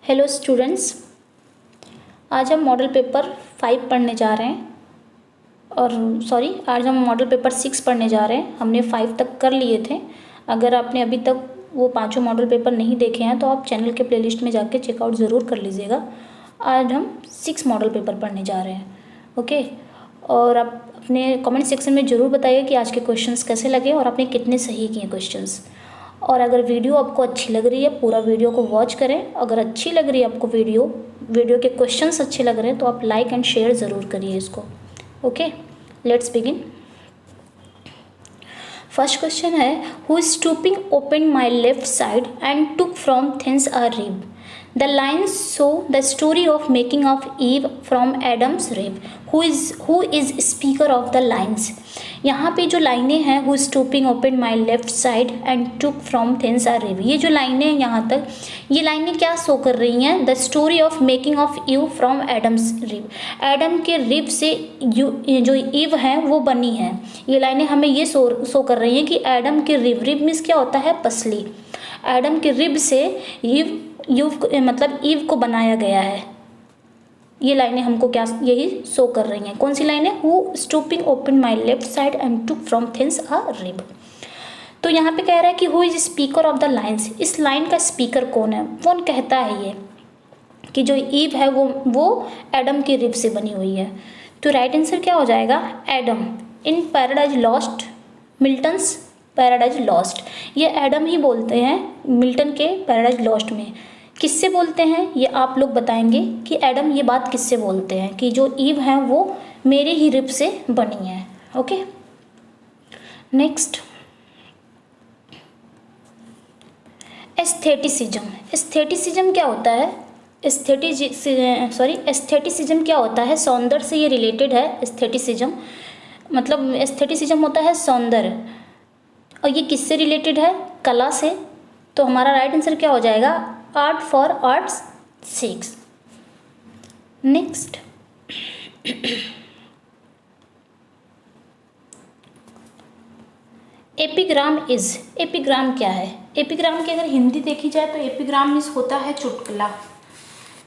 Hello students, आज हम model paper 5 पढ़ने जा रहे हैं आज हम मॉडल पेपर 6 पढ़ने जा रहे हैं। हमने 5 तक कर लिए थे। अगर आपने अभी तक वो पांचों मॉडल पेपर नहीं देखे हैं तो आप चैनल के प्लेलिस्ट में जाके चेकआउट ज़रूर कर लीजिएगा। आज हम 6 मॉडल पेपर पढ़ने जा रहे हैं। ओके, और आप अपने कमेंट सेक्शन में ज़रूर बताइए कि आज के क्वेश्चंस कैसे लगे और आपने कितने सही किए क्वेश्चंस। और अगर वीडियो आपको अच्छी लग रही है, पूरा वीडियो को वॉच करें। अगर अच्छी लग रही है आपको वीडियो के क्वेश्चंस अच्छे लग रहे हैं तो आप लाइक एंड शेयर ज़रूर करिए इसको। Okay, let's begin. First question है, who is stooping open my left side and took from thence a rib. The lines show the story of making of Eve from Adam's rib. Who is speaker of the lines? यहाँ पे जो लाइनें हैं, who is stooping open my left side and took from thence a rib, ये जो लाइनें हैं यहाँ तक, ये लाइनें क्या शो कर रही हैं? The story of making of Eve from Adam's rib. Adam के रिब से जो ईव है वो बनी है। ये लाइनें हमें ये शो कर रही हैं कि एडम के रिब मीन्स क्या होता है? पसली। एडम के रिब से ईव को बनाया गया है। ये लाइनें हमको क्या यही शो कर रही हैं? कौन सी लाइनें? Who stooping open my left side and took from thence a rib. तो यहाँ पे कह रहा है कि who is speaker of the lines. इस लाइन का स्पीकर कौन है? कौन कहता है ये कि जो ईव है वो एडम के रिब से बनी हुई है? तो राइट आंसर क्या हो जाएगा? Adam in Paradise Lost, Milton's Paradise Lost. ये एडम ही बोलते हैं मिल्टन के पैराडाइज लॉस्ट में। किससे बोलते हैं ये आप लोग बताएंगे कि एडम ये बात किससे बोलते हैं कि जो ईव है वो मेरे ही रिब से बनी है। Okay, next, aestheticism. एस्थेटिसिज्म क्या होता है? एस्थेटिसिज्म क्या होता है? सौंदर्य से ये रिलेटेड है। एस्थेटिसिज्म मतलब एस्थेटिसिज्म होता है सौंदर्य, और ये किससे रिलेटेड है? कला से। तो हमारा राइट आंसर क्या हो जाएगा? Art for arts 6। Next, epigram is. Epigram क्या है? एपिग्राम की अगर हिंदी देखी जाए तो एपिग्राम मीन्स होता है चुटकुला,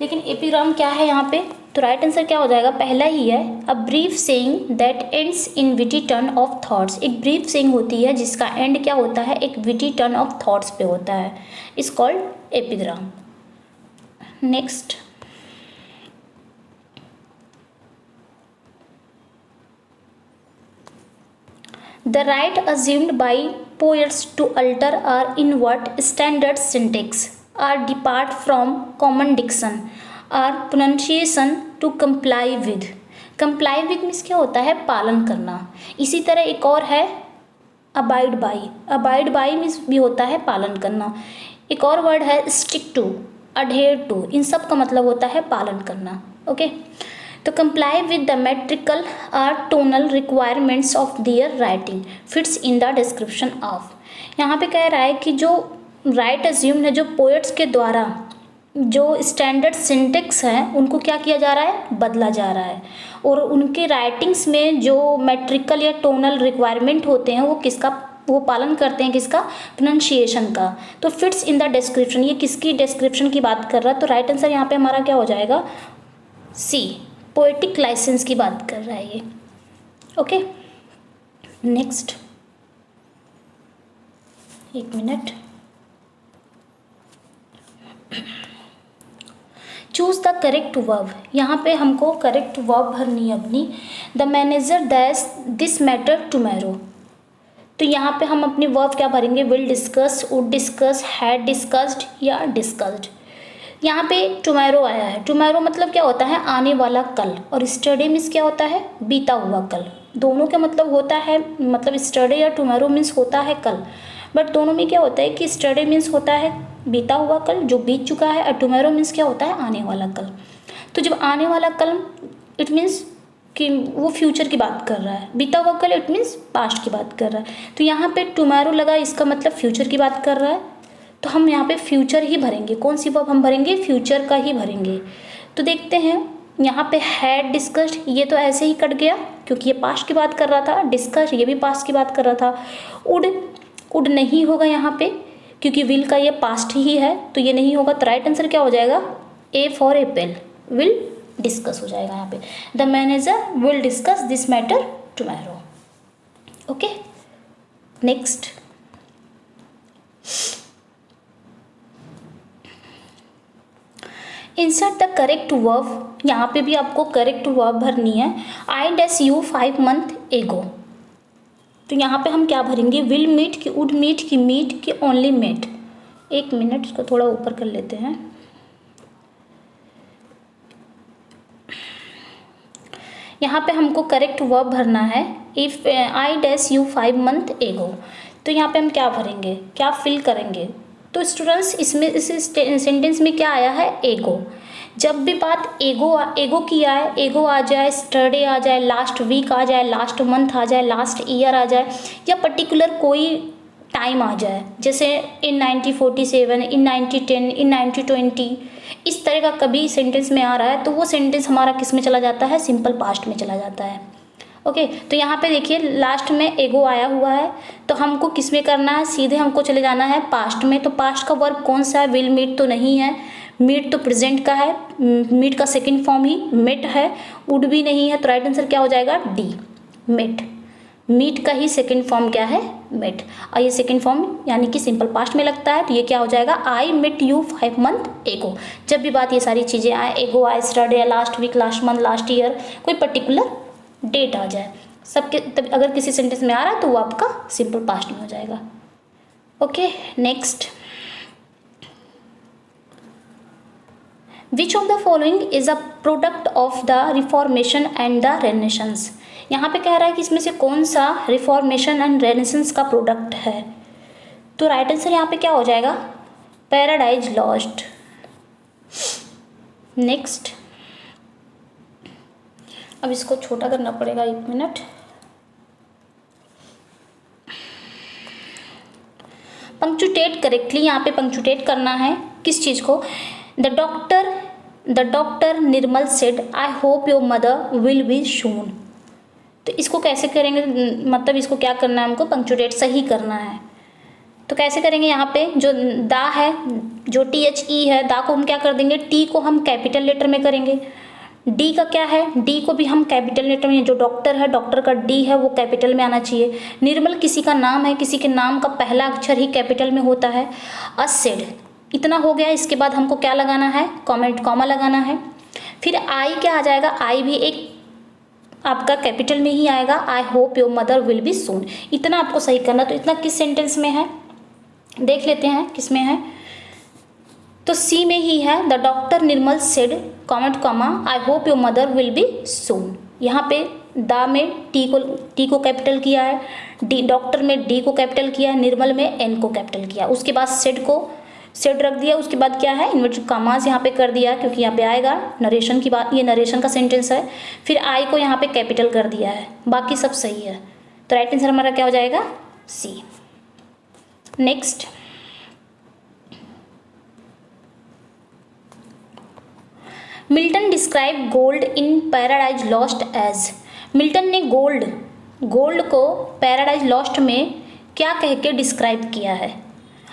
लेकिन एपिग्राम क्या है यहाँ पे? तो राइट आंसर क्या हो जाएगा? पहला ही है, a brief saying that ends in witty turn off thoughts. एक ब्रीफ सेइंग होती है जिसका एंड क्या होता है? एक विटी टर्न ऑफ थॉट्स पे होता है। Is called epigram. Next, the right assumed by poets to alter or invert standard syntax or depart from common diction or pronunciation to comply with. comply with means क्या होता है? पालन करना। इसी तरह एक और है abide by. abide by means भी होता है पालन करना। एक और वर्ड है stick to, adhere to, इन सब का मतलब होता है पालन करना। ओके, तो comply with the metrical or tonal requirements of their writing fits in the description of. यहाँ पे कह रहा है कि जो राइट अज्यूम है, जो पोएट्स के द्वारा जो स्टैंडर्ड सिंटेक्स है उनको क्या किया जा रहा है? बदला जा रहा है। और उनके राइटिंग्स में जो मेट्रिकल या टोनल रिक्वायरमेंट होते हैं वो पालन करते हैं किसका? प्रोनाउंसिएशन का। तो फिट्स इन द डिस्क्रिप्शन, ये किसकी डिस्क्रिप्शन की बात कर रहा है? तो राइट आंसर यहाँ पे हमारा क्या हो जाएगा? सी, पोएटिक लाइसेंस की बात कर रहा है ये। ओके, नेक्स्ट, एक minute. Choose the correct verb. यहाँ पे हमको करेक्ट वर्ब भरनी है अपनी। The manager this matter tomorrow. तो यहाँ पे हम अपनी वर्ब क्या भरेंगे? Will discuss, would discuss, had discussed या डिस्कस्ड। यहाँ पे टुमारो आया है। टुमारो मतलब क्या होता है? आने वाला कल। और स्टरडे मीन्स क्या होता है? बीता हुआ कल। दोनों का मतलब होता है, मतलब स्टरडे या टुमारो मीन्स होता है कल, बट दोनों में क्या होता है कि स्टरडे मीन्स होता है बीता हुआ कल जो बीत चुका है, और टुमारो मीन्स क्या होता है? आने वाला कल। तो जब आने वाला कल इट मीन्स कि वो फ्यूचर की बात कर रहा है, बीता हुआ कल इट मीन्स पास्ट की बात कर रहा है। तो यहाँ पे टुमारो लगा, इसका मतलब फ्यूचर की बात कर रहा है, तो हम यहाँ पे फ्यूचर ही भरेंगे। कौन सी वर्ब हम भरेंगे? फ्यूचर का ही भरेंगे। तो देखते हैं यहाँ पे हैड डिस्कस्ड, ये तो ऐसे ही कट गया क्योंकि ये पास्ट की बात कर रहा था। डिस्कस्ड ये भी पास्ट की बात कर रहा था। उड नहीं होगा यहाँ पे क्योंकि विल का ये पास्ट ही है, तो ये नहीं होगा। तो राइट आंसर क्या हो जाएगा? A for Apple will discuss हो जाएगा यहाँ पे, the manager will discuss this matter tomorrow. Okay, next, insert the correct verb. यहाँ पे भी आपको करेक्ट वर्ब भरनी है। आई डैश यू 5 months एगो, तो यहाँ पे हम क्या भरेंगे, विल मीट की वुड मीट की मीट की ओनली मेट। एक मिनट, इसको थोड़ा ऊपर कर लेते हैं। यहाँ पे हमको करेक्ट वर्ब भरना है। If I dash you 5 months एगो, तो यहाँ पे हम क्या भरेंगे, क्या फिल करेंगे। तो स्टूडेंट्स इसमें इस सेंटेंस में क्या आया है, एगो। जब भी बात एगो की आए, एगो आ जाए, स्टरडे आ जाए, लास्ट वीक आ जाए, लास्ट मंथ आ जाए, लास्ट ईयर आ जाए, या पर्टिकुलर कोई टाइम आ जाए, जैसे इन 1947, इन 1910, इन 1920, इस तरह का कभी सेंटेंस में आ रहा है, तो वो सेंटेंस हमारा किस में चला जाता है, सिंपल पास्ट में चला जाता है। ओके, तो यहाँ पे देखिए लास्ट में एगो आया हुआ है, तो हमको किस में करना है, सीधे हमको चले जाना है पास्ट में। तो पास्ट का वर्ब कौन सा है, विल मीट तो नहीं है, मीट तो प्रेजेंट का है, मीट का सेकंड फॉर्म ही मेट है, वुड भी नहीं है, तो राइट आंसर क्या हो जाएगा, डी, मेट। मीट का ही सेकंड फॉर्म क्या है, मेट, और ये सेकंड फॉर्म यानी कि सिंपल पास्ट में लगता है, तो ये क्या हो जाएगा, आई मेट यू 5 months एगो। जब भी बात ये सारी चीज़ें आए, एगो आए, yesterday, last week, last month, last year, कोई पर्टिकुलर डेट आ जाए, सबके तब अगर किसी सेंटेंस में आ रहा है तो वो आपका सिंपल पास्ट में हो जाएगा। Okay, next, which of the following is a product of the reformation and the renaissance. यहाँ पे कह रहा है कि इसमें से कौन सा रिफॉर्मेशन एंड रेनेसेंस का प्रोडक्ट है, तो राइट आंसर यहाँ पे क्या हो जाएगा, पैराडाइज लॉस्ट। नेक्स्ट, अब इसको छोटा करना पड़ेगा, 1 मिनट। पंक्चुएट करेक्टली, यहाँ पे पंक्चुएट करना है किस चीज़ को, the doctor Nirmal said I hope your mother will be सून। तो इसको कैसे करेंगे, मतलब इसको क्या करना है, हमको पंक्चुएट सही करना है। तो कैसे करेंगे, यहाँ पे जो दा है, जो THE है, दा को हम क्या कर देंगे, टी को हम कैपिटल लेटर में करेंगे। डी का क्या है, डी को भी हम कैपिटल लेटर में, जो डॉक्टर है, डॉक्टर का डी है वो कैपिटल में आना चाहिए। निर्मल किसी का नाम है, किसी के नाम का पहला अक्षर ही कैपिटल में होता है। असेड, इतना हो गया। इसके बाद हमको क्या लगाना है, कॉमा लगाना है। फिर आई क्या आ जाएगा, आई भी एक आपका कैपिटल में ही आएगा, I hope your mother will be सून। इतना आपको सही करना। तो इतना किस सेंटेंस में है, देख लेते हैं किस में है। तो सी में ही है, the doctor Nirmal said comma I hope your mother will be सून। यहाँ पे दा में टी को कैपिटल किया है, डी डॉक्टर में डी को कैपिटल किया है, निर्मल में एन को कैपिटल किया, उसके बाद सेड रख दिया। उसके बाद क्या है, इन्वर्टेड कॉमास यहाँ पे कर दिया, क्योंकि यहाँ पे आएगा नरेशन की बात, ये नरेशन का सेंटेंस है। फिर आई को यहाँ पे कैपिटल कर दिया है, बाकी सब सही है। तो राइट आंसर हमारा क्या हो जाएगा, C. Next, Milton describe gold in Paradise Lost as. Milton ने गोल्ड को पैराडाइज लॉस्ट में क्या कह के डिस्क्राइब किया है,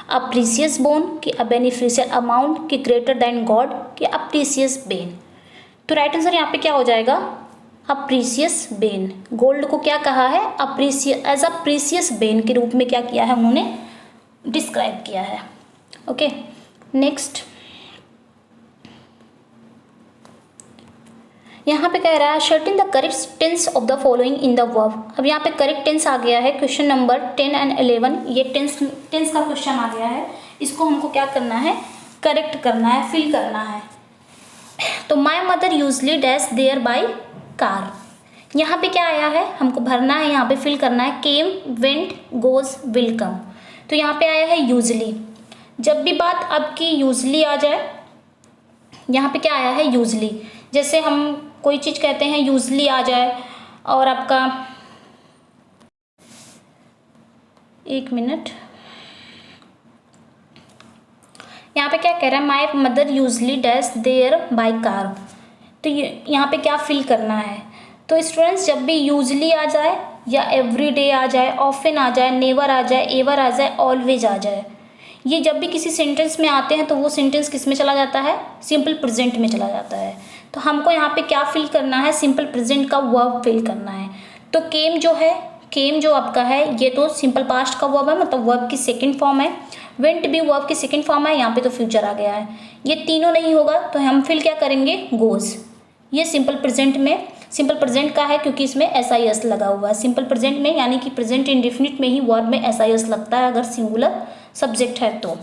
अ प्रीसियस बोन कि अ बेनिफिशियल अमाउंट कि ग्रेटर दैन गॉड कि अ प्रीसियस बेन। तो राइट आंसर यहाँ पे क्या हो जाएगा, अ प्रीसियस बेन। गोल्ड को क्या कहा है, एज अ प्रीसियस बेन के रूप में क्या किया है, उन्होंने डिस्क्राइब किया है। ओके, नेक्स्ट, यहाँ पे कह रहा है certain the correct tense of the following in the verb. अब यहाँ पे करेक्ट टेंस आ गया है, क्वेश्चन नंबर 10 and 11, ये टेंस का क्वेश्चन आ गया है। इसको हमको क्या करना है, करेक्ट करना है, फिल करना है। तो my mother usually dash there by car, यहाँ पे क्या आया है, हमको भरना है, यहाँ पे फिल करना है, केम, वेंट, गोज, विल कम। तो यहाँ पे आया है यूजली। जब भी बात आपकी यूजली आ जाए, यहाँ पे क्या आया है, यूजली। जैसे हम कोई चीज़ कहते हैं यूजली आ जाए, और आपका 1 मिनट, यहाँ पे क्या कह रहा है, my mother usually dash there by car. तो यहाँ पे क्या फिल करना है। तो स्टूडेंट्स जब भी यूजली आ जाए, या एवरी डे आ जाए, ऑफन आ जाए, नेवर आ जाए, एवर आ जाए, ऑलवेज आ जाए, ये जब भी किसी सेंटेंस में आते हैं तो वो सेंटेंस किस में चला जाता है, सिंपल प्रेजेंट में चला जाता है। तो हमको यहाँ पे क्या फिल करना है, सिंपल प्रेजेंट का वर्ब फिल करना है। तो केम जो है, केम जो आपका है ये तो सिंपल पास्ट का वर्ब है, मतलब वर्ब की सेकंड फॉर्म है। वेंट भी वर्ब की सेकंड फॉर्म है, यहाँ पे तो फ्यूचर आ गया है। ये तीनों नहीं होगा तो हम फिल क्या करेंगे, गोज। ये सिंपल प्रेजेंट में, सिंपल प्रेजेंट का है क्योंकि इसमें एस आई एस लगा हुआ है। सिंपल प्रेजेंट में यानी कि प्रेजेंट इंडेफिनिट में ही वर्ब में एस आई एस लगता है अगर सिंगुलर सब्जेक्ट है तो।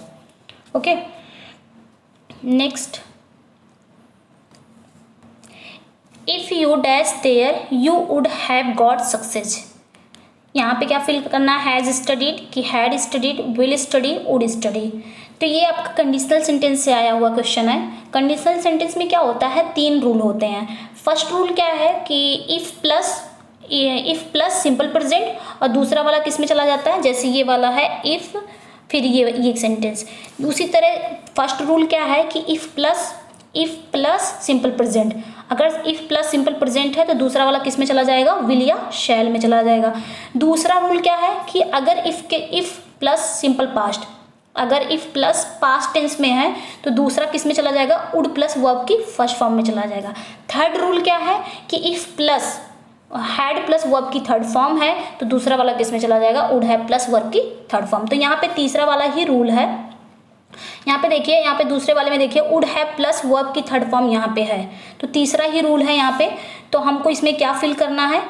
Okay, next, if you dash there you would have got success. यहाँ पे क्या फिल करना है, हैज स्टडीड कि had studied, will study, would study. तो ये आपका कंडीशनल सेंटेंस से आया हुआ क्वेश्चन है। कंडीशनल सेंटेंस में क्या होता है, 3 रूल होते हैं। फर्स्ट रूल क्या है कि इफ प्लस सिंपल प्रेजेंट, और दूसरा वाला किस में चला जाता है, जैसे ये वाला है इफ, फिर ये सेंटेंस। दूसरी तरह फर्स्ट रूल क्या है कि इफ प्लस सिंपल प्रेजेंट, अगर इफ प्लस सिंपल प्रेजेंट है तो दूसरा वाला किस में चला जाएगा, विल या शैल में चला जाएगा। दूसरा रूल क्या है कि अगर इफ प्लस सिंपल पास्ट, अगर इफ प्लस पास्ट टेंस में है तो दूसरा किस में चला जाएगा, वुड प्लस वर्ब की फर्स्ट फॉर्म में चला जाएगा। थर्ड रूल क्या है कि if plus had plus verb की थर्ड फॉर्म है तो दूसरा वाला किस में चला जाएगा, वुड हैव प्लस वर्ब की थर्ड फॉर्म। तो यहाँ पे तीसरा वाला ही रूल है। यहाँ पे देखिए, यहाँ पे दूसरे वाले में देखिए वुड हैव प्लस वर्ब की थर्ड फॉर्म यहाँ पे है, तो तीसरा ही रूल है यहाँ पे। तो हमको इसमें क्या फिल करना है,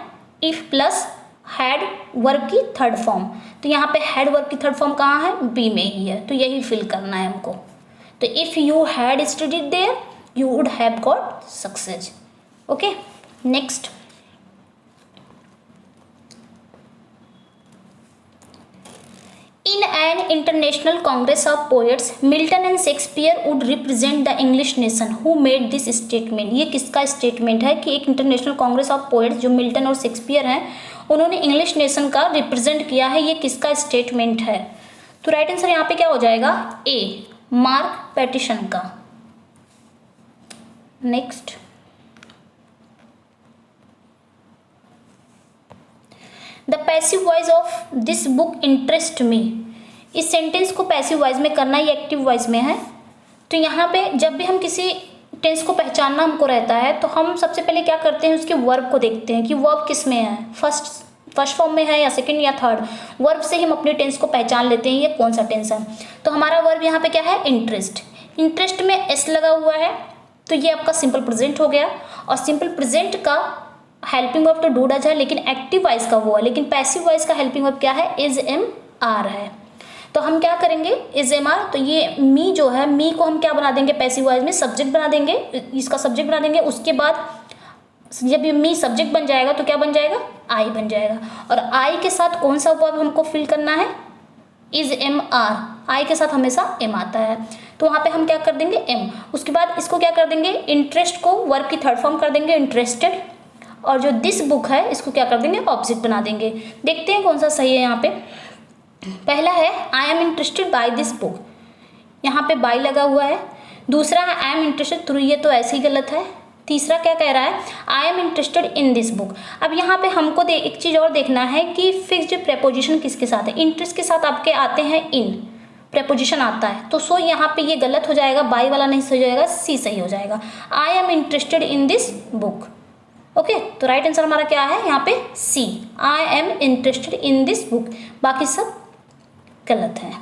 इफ प्लस हैड वर्ब की थर्ड फॉर्म। तो यहाँ पे हैड वर्ब की थर्ड फॉर्म कहाँ है, बी में ही है, तो यही फिल करना है हमको। तो if you had studied there you would have got success. Okay, next, in an international congress of poets Milton and Shakespeare would represent the English nation who made this statement। ये किसका statement है कि एक international Congress of poets जो Milton और Shakespeare हैं उन्होंने English nation का रिप्रेजेंट किया है, ये किसका स्टेटमेंट है। तो राइट आंसर यहाँ पे क्या हो जाएगा, ए, मार्क पैटिसन का। Next, the passive voice of this book interest me. इस सेंटेंस को पैसिव वॉइस में करना, ये एक्टिव वॉइस में है। तो यहाँ पे जब भी हम किसी टेंस को पहचानना हमको रहता है तो हम सबसे पहले क्या करते हैं, उसके वर्ब को देखते हैं कि वर्ब किस में है, फर्स्ट फॉर्म में है या सेकंड या थर्ड। वर्ब से ही हम अपने टेंस को पहचान लेते हैं ये कौन सा टेंस है। तो हमारा वर्ब यहाँ पे क्या है, इंटरेस्ट। इंटरेस्ट में एस लगा हुआ है तो ये आपका सिंपल प्रेजेंट हो गया, और सिंपल प्रेजेंट का हेल्पिंग वर्ब तो डू डज है लेकिन एक्टिव वॉइस का वो है, लेकिन पैसिव वॉइस का हेल्पिंग वर्ब क्या है, इज एम आर है। तो हम क्या करेंगे, इज एम आर, तो ये मी जो है, मी को हम क्या बना देंगे पैसिव वॉइस में, सब्जेक्ट बना देंगे, इसका सब्जेक्ट बना देंगे। उसके बाद जब ये मी सब्जेक्ट बन जाएगा तो क्या बन जाएगा, आई बन जाएगा। और आई के साथ कौन सा वर्ब हमको फिल करना है, इज एम आर। आई के साथ हमेशा एम आता है तो वहाँ पे हम क्या कर देंगे, एम। उसके बाद इसको क्या कर देंगे, इंटरेस्ट को वर्ब की थर्ड फॉर्म कर देंगे, इंटरेस्टेड। और जो दिस बुक है इसको क्या कर देंगे, ऑब्जेक्ट बना देंगे। देखते हैं कौन सा सही है। यहाँ पे पहला है आई am interested by this book, यहाँ पे बाय लगा हुआ है। दूसरा है आई एम इंटरेस्टेड थ्रू, ये तो ऐसे ही गलत है। तीसरा क्या कह रहा है, आई am interested in this book. अब यहाँ पे हमको एक चीज़ और देखना है कि फिक्स्ड प्रेपोजिशन किसके साथ है। इंटरेस्ट के साथ आपके आते हैं इन, प्रेपोजिशन आता है तो सो यहाँ पे ये गलत हो जाएगा, बाय वाला नहीं सही हो जाएगा, सी सही हो जाएगा। I am interested in this book. Okay, तो राइट आंसर हमारा क्या है यहाँ पे, C, I am interested in this book. बाकी सब गलत है।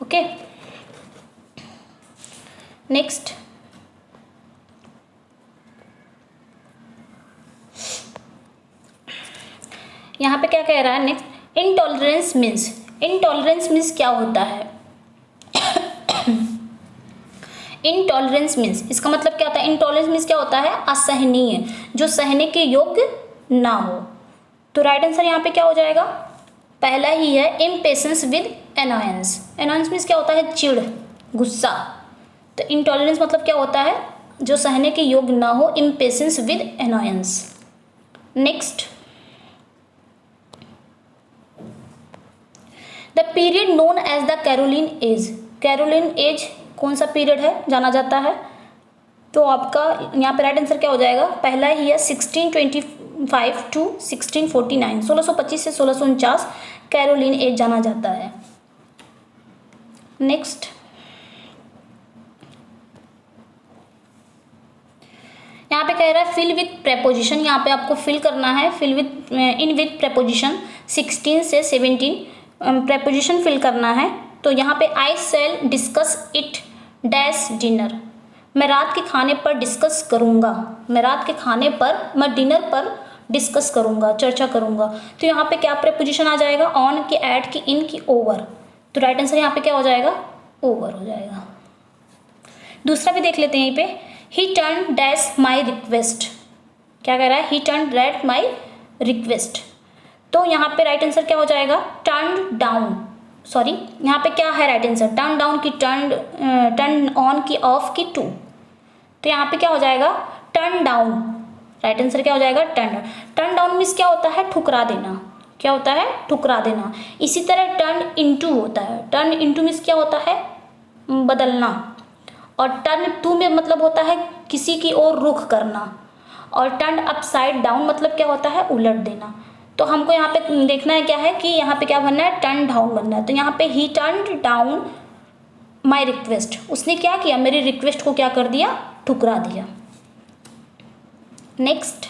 ओके, नेक्स्ट, यहाँ पे क्या कह रहा है next, intolerance means. Intolerance means क्या होता है, इनटॉलरेंस मीन्स इसका मतलब क्या होता है, इनटॉलरेंस मीन्स क्या होता है, असहनीय, जो सहने के योग्य ना हो। तो राइट आंसर यहाँ पे क्या हो जाएगा, पहला ही है, इम्पेशेंस विद एनॉयंस। एनॉयंस मीन्स क्या होता है, चिढ़, गुस्सा। तो इनटॉलरेंस मतलब क्या होता है, जो सहने के योग्य ना हो, impatience with annoyance. Next, the period known as the Caroline age. Caroline age कौन सा पीरियड है, जाना जाता है। तो आपका यहाँ पे राइट आंसर क्या हो जाएगा, पहला ही है 1625 टू 1649, 1625 से 1649 कैरोलिन एज जाना जाता है। नेक्स्ट यहाँ पे कह रहा है फिल विथ प्रेपोजिशन, यहाँ पे आपको फिल करना है fill with in with preposition 16 से 17 प्रेपोजिशन फिल करना है। तो यहाँ पे I shall discuss it dash dinner, मैं रात के खाने पर डिस्कस करूँगा, मैं रात के खाने पर, मैं डिनर पर डिस्कस करूँगा, चर्चा करूँगा। तो यहाँ पे क्या प्रेपोजिशन आ जाएगा, ऑन की, एट की, इन की, ओवर। तो राइट आंसर यहाँ पे क्या हो जाएगा, ओवर हो जाएगा। दूसरा भी देख लेते हैं यहीं पे, ही टर्न डैश माई रिक्वेस्ट, क्या कह रहा है, ही टर्न डैट माई रिक्वेस्ट। तो यहाँ पे राइट आंसर क्या हो जाएगा, टर्न डाउन, सॉरी यहाँ पे क्या है राइट आंसर, टर्न डाउन की, टर्न ऑन की, ऑफ की, टू। तो यहाँ पे क्या हो जाएगा, टर्न डाउन, राइट आंसर क्या हो जाएगा, turn down. Turn down means क्या होता है, ठुकरा देना, क्या होता है, ठुकरा देना। इसी तरह टर्न इनटू होता है, टर्न इनटू मीन्स क्या होता है, बदलना। और टर्न टू में मतलब होता है किसी की ओर रुख करना। और टर्न अपसाइड डाउन मतलब क्या होता है, उलट देना। तो हमको यहाँ पे देखना है क्या है कि यहाँ पे क्या बनना है, टर्न डाउन बनना है। तो यहाँ पे ही टर्न डाउन माई रिक्वेस्ट, उसने क्या किया, मेरी रिक्वेस्ट को क्या कर दिया, ठुकरा दिया। Next,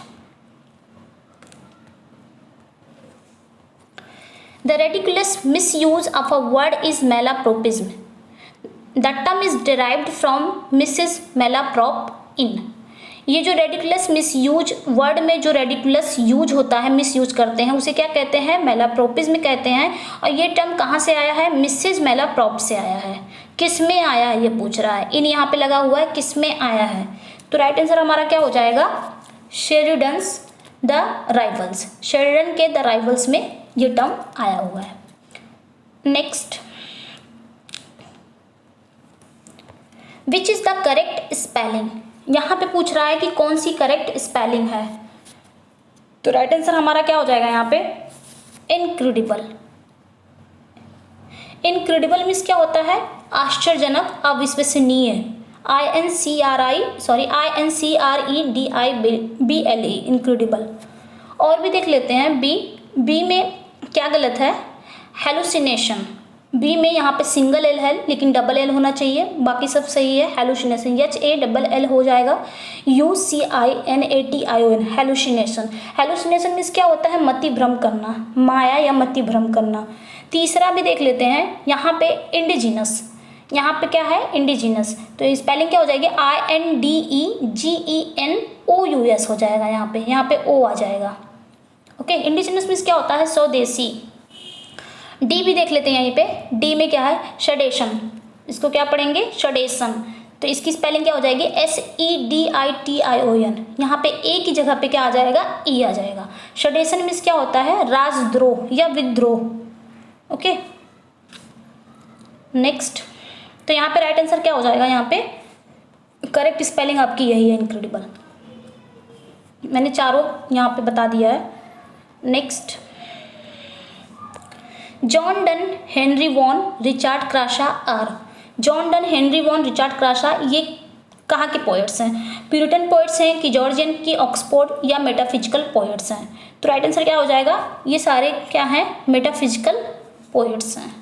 the ridiculous misuse of a word is malapropism, the term is derived from Mrs Malaprop in. ये जो रेडिकुलस मिसयूज, वर्ड में जो रेडिकुलस यूज होता है, मिसयूज करते हैं, उसे क्या कहते हैं, मैलाप्रोपिज्म कहते हैं। और ये टर्म कहाँ से आया है, मिसेस मैलाप्रॉप से आया है। किस में आया है ये पूछ रहा है, इन यहाँ पे लगा हुआ है, किस में आया है। तो राइट आंसर हमारा क्या हो जाएगा, शेरिडन्स द राइवल्स, शेरिडन के द राइवल्स में ये टर्म आया हुआ है। Next, which is the correct spelling, यहाँ पे पूछ रहा है कि कौन सी करेक्ट स्पेलिंग है। तो राइट आंसर हमारा क्या हो जाएगा यहाँ पे, इनक्रेडिबल। इनक्रेडिबल मीन्स क्या होता है, आश्चर्यजनक, अविश्वसनीय, INCREDIBLE, इनक्रेडिबल। और भी देख लेते हैं, बी में क्या गलत है, हेलुसिनेशन। बी में यहाँ पे सिंगल एल है लेकिन डबल एल होना चाहिए, बाकी सब सही है। हेलुसिनेशन HALL हो जाएगा, UCINATION, हेलुसिनेशन। हेलुसिनेशन मीन्स क्या होता है, मति भ्रम करना, माया या मति भ्रम करना। तीसरा भी देख लेते हैं, यहाँ पे इंडिजिनस, यहाँ पे क्या है, इंडिजिनस। तो स्पेलिंग क्या हो जाएगी, INDEGENOUS हो जाएगा, यहाँ पे O आ जाएगा। ओके, इंडिजिनस मीन्स क्या होता है, स्वदेशी। डी भी देख लेते हैं, यहीं पे डी में क्या है, शडेशन, इसको क्या पढ़ेंगे, शडेशन। तो इसकी स्पेलिंग क्या हो जाएगी, SEDITION, यहाँ पे ए की जगह पे क्या आ जाएगा, ई आ जाएगा। शडेशन मीन्स क्या होता है, राजद्रोह या विद्रोह। ओके, नेक्स्ट, तो यहाँ पे राइट आंसर क्या हो जाएगा, यहाँ पे करेक्ट स्पेलिंग आपकी यही है, इनक्रेडिबल। मैंने चारों यहाँ पे बता दिया है। Next, John Donne Henry Vaughan Richard Crashaw are. John Donne Henry Vaughan Richard Crashaw ये कहाँ के पोएट्स हैं, प्यूरिटन पोएट्स हैं कि जॉर्जियन की, ऑक्सफोर्ड या मेटाफिजिकल पोएट्स हैं। तो राइट आंसर क्या हो जाएगा, ये सारे क्या हैं, मेटाफिजिकल पोएट्स हैं।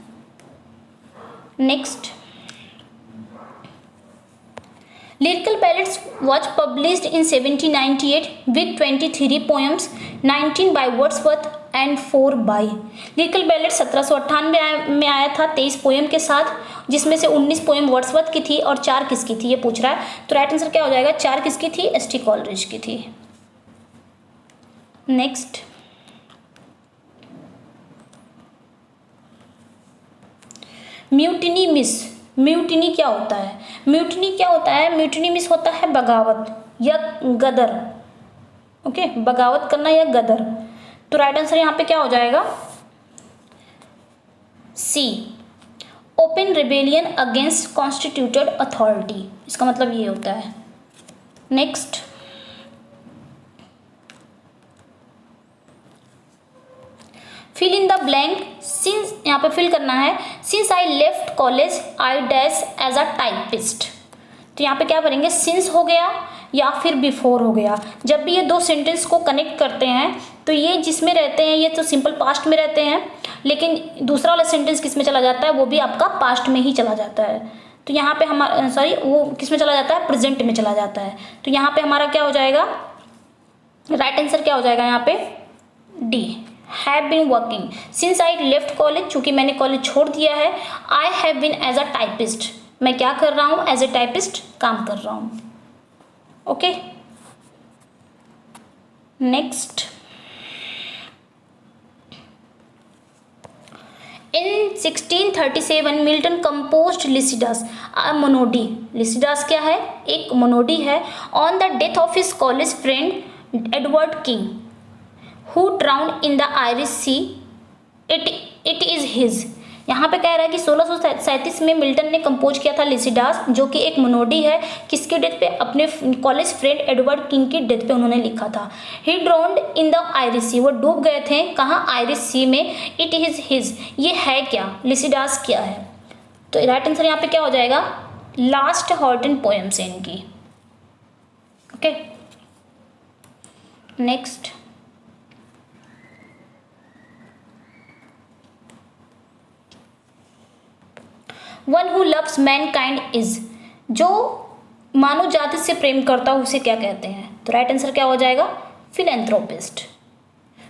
Next, lyrical ballads was published in 1798 with 23 poems, 19 by Wordsworth and 4 by। Lyrical ballot 1798 में आया था 23 पोएम के साथ, जिसमें से 19 पोएम वर्ड्सवर्थ की थी और 4 किसकी थी ये पूछ रहा है। तो राइट आंसर क्या हो जाएगा, 4 किसकी थी, एस.टी. कॉलरिज की थी। Next, mutiny miss. म्यूटिनी क्या होता है, म्यूटिनी क्या होता है, म्यूटिनी मिस होता है बगावत या गदर। ओके, बगावत करना या गदर। तो राइट आंसर यहाँ पे क्या हो जाएगा, C, open rebellion against constituted authority, इसका मतलब ये होता है। Next, fill in the blank, since यहाँ पे फिल करना है, since I left college I dash as a typist. तो यहाँ पे क्या करेंगे, सिंस हो गया या फिर बिफोर हो गया। जब भी ये दो सेंटेंस को कनेक्ट करते हैं तो ये जिसमें रहते हैं ये तो सिंपल पास्ट में रहते हैं, लेकिन दूसरा वाला सेंटेंस किस में चला जाता है, वो भी आपका पास्ट में ही चला जाता है। तो यहाँ पे हमारा वो किस में चला जाता है, प्रेजेंट में चला जाता है। तो यहाँ पे हमारा क्या हो जाएगा, राइट आंसर क्या हो जाएगा यहाँ पे, D, have been working since I left college, चूंकि मैंने कॉलेज छोड़ दिया है। I have been as a typist, मैं क्या कर रहा हूँ, एज ए टाइपिस्ट काम कर रहा हूँ। Okay, next, in 1637 Milton composed Lycidas a monody. Lycidas क्या है, एक मोनोडी है। On the death of his college friend Edward King who drowned in the Irish Sea, it is his. यहाँ पे कह रहा है कि 1637 में मिल्टन ने कंपोज किया था लिसिडास, जो कि एक मोनोडी है। किसके डेथ पे, अपने कॉलेज फ्रेंड एडवर्ड किंग की डेथ पे उन्होंने लिखा था। ही ड्राउन्ड इन द आयरिश सी, वो डूब गए थे कहाँ, आयरिश सी में। इट इज हिज, ये है क्या, लिसिडास क्या है। तो राइट आंसर यहाँ पे क्या हो जाएगा, लास्ट हॉर्टन पोएम्स है इनकी। Okay, next, one who loves Mankind is, जो मानव जाति से प्रेम करता हो उसे क्या कहते हैं। तो राइट आंसर क्या हो जाएगा, फिलैंथ्रोपिस्ट।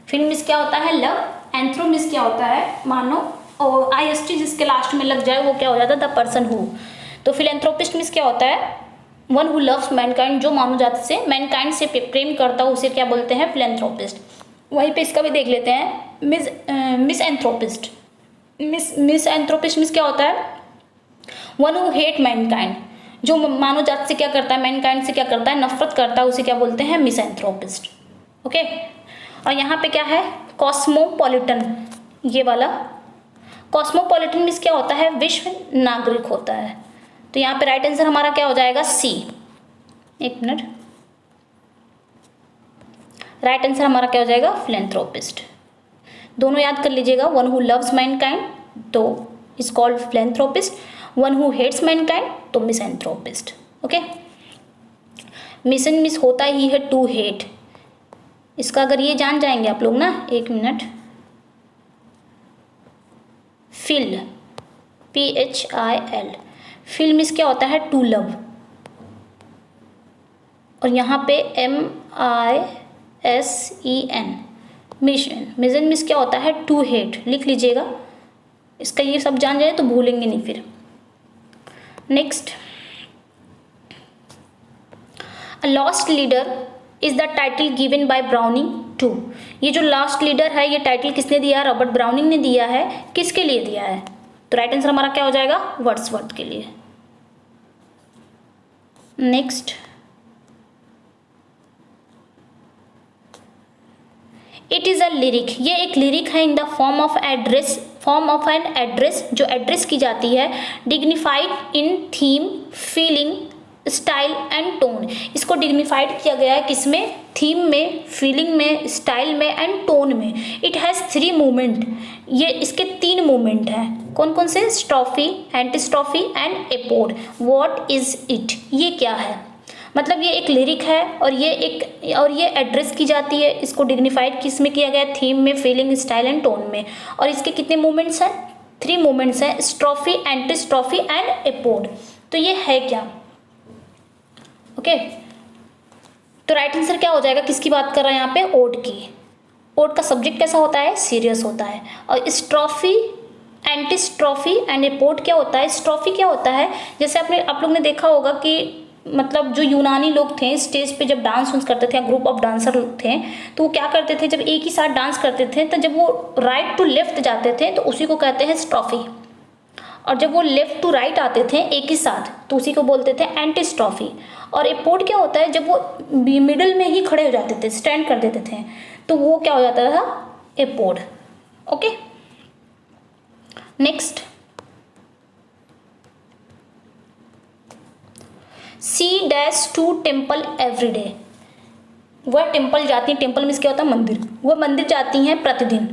फिल मिस क्या होता है, लव, एंथ्रो मिस क्या होता है, मानव, और IST जिसके लास्ट में लग जाए वो क्या हो जाता है, द पर्सन हु। तो फिलैंथ्रोपिस्ट मिस क्या होता है, वन हु लव्स मैनकाइंड, जो मानव जाति से, मैनकाइंड से प्रेम करता हो उसे क्या बोलते हैं, फिलैंथ्रोपिस्ट। वहीं पे इसका भी देख लेते हैं, मिस एंथ्रोपिस्ट। मिस एंथ्रोपिस्ट मिस क्या होता है, वन हु हेट मैनकाइंड, जो मानव जाति से क्या करता है, मैनकाइंड से क्या करता है, नफरत करता है, उसे क्या बोलते हैं, मिसएंथ्रोपिस्ट। ओके, और यहाँ पे क्या है, कॉस्मोपॉलिटन, ये वाला कॉस्मोपॉलिटन मीन्स क्या होता है, विश्व नागरिक होता है। तो यहाँ पे राइट आंसर हमारा क्या हो जाएगा, सी। एक मिनट, राइट आंसर हमारा क्या हो जाएगा, फिलैंथ्रोपिस्ट। दोनों याद कर लीजिएगा, वन हु लव्स मैनकाइंड तो is called philanthropist, one who hates mankind तो मिसएंथ्रोपिस्ट। ओके, मिशन मिस होता ही है टू हेट, इसका अगर ये जान जाएंगे आप लोग ना, एक minute, phil, PHIL, phil miss क्या होता है, टू लव, और यहाँ पे MISEN, मिशन, मिशन मिस क्या होता है, टू हेट, लिख लीजिएगा। इसका ये सब जान जाए तो भूलेंगे नहीं फिर। Next, a lost leader is the title given by Browning to. ये जो लास्ट लीडर है ये टाइटल किसने दिया है, रॉबर्ट ब्राउनिंग ने दिया है। किसके लिए दिया है, तो राइट आंसर हमारा क्या हो जाएगा, वर्ड्सवर्थ के लिए। Next, it is a lyric, ये एक लिरिक है in the form of address, form of an address, जो एड्रेस की जाती है, dignified in theme, feeling, style and tone. इसको डिग्निफाइड किया गया है किसमें, थीम में, फीलिंग में, स्टाइल में एंड टोन में। इट हैज़ 3 मूवमेंट, ये इसके 3 मूवमेंट हैं। कौन कौन से, स्ट्रोफी, एंटीस्ट्रोफी एंड एपोड। व्हाट इज इट, ये क्या है, मतलब ये एक लिरिक है और ये एड्रेस की जाती है। इसको डिग्निफाइड किस में किया गया, थीम में, फीलिंग, स्टाइल एंड टोन में। और इसके कितने मूवमेंट्स हैं, 3 मूवमेंट्स हैं, स्ट्रोफी, एंटीस्ट्रोफी एंड एपोड। तो ये है क्या, ओके। तो राइट आंसर क्या हो जाएगा, किसकी बात कर रहा है यहाँ पे, ओड की। ओड का सब्जेक्ट कैसा होता है, सीरियस होता है। और स्ट्रोफी, एंटीस्ट्रोफी एंड एपोड क्या होता है, स्ट्रोफी क्या होता है, जैसे आप लोग ने देखा होगा कि मतलब जो यूनानी लोग थे स्टेज पे जब डांस वांस करते थे, ग्रुप ऑफ डांसर थे, तो वो क्या करते थे, जब एक ही साथ डांस करते थे तो जब वो राइट टू लेफ्ट जाते थे तो उसी को कहते हैं स्ट्रोफी, और जब वो लेफ्ट टू राइट आते थे एक ही साथ तो उसी को बोलते थे एंटी स्ट्रोफी। और एपोड क्या होता है, जब वो मिडिल में ही खड़े हो जाते थे, स्टैंड कर देते थे, तो वो क्या हो जाता था, एपोड। Okay, next, she dash to temple every day. वह टेम्पल जाती हैं, टेम्पल मीन्स क्या होता है, मंदिर, वह मंदिर जाती हैं प्रतिदिन।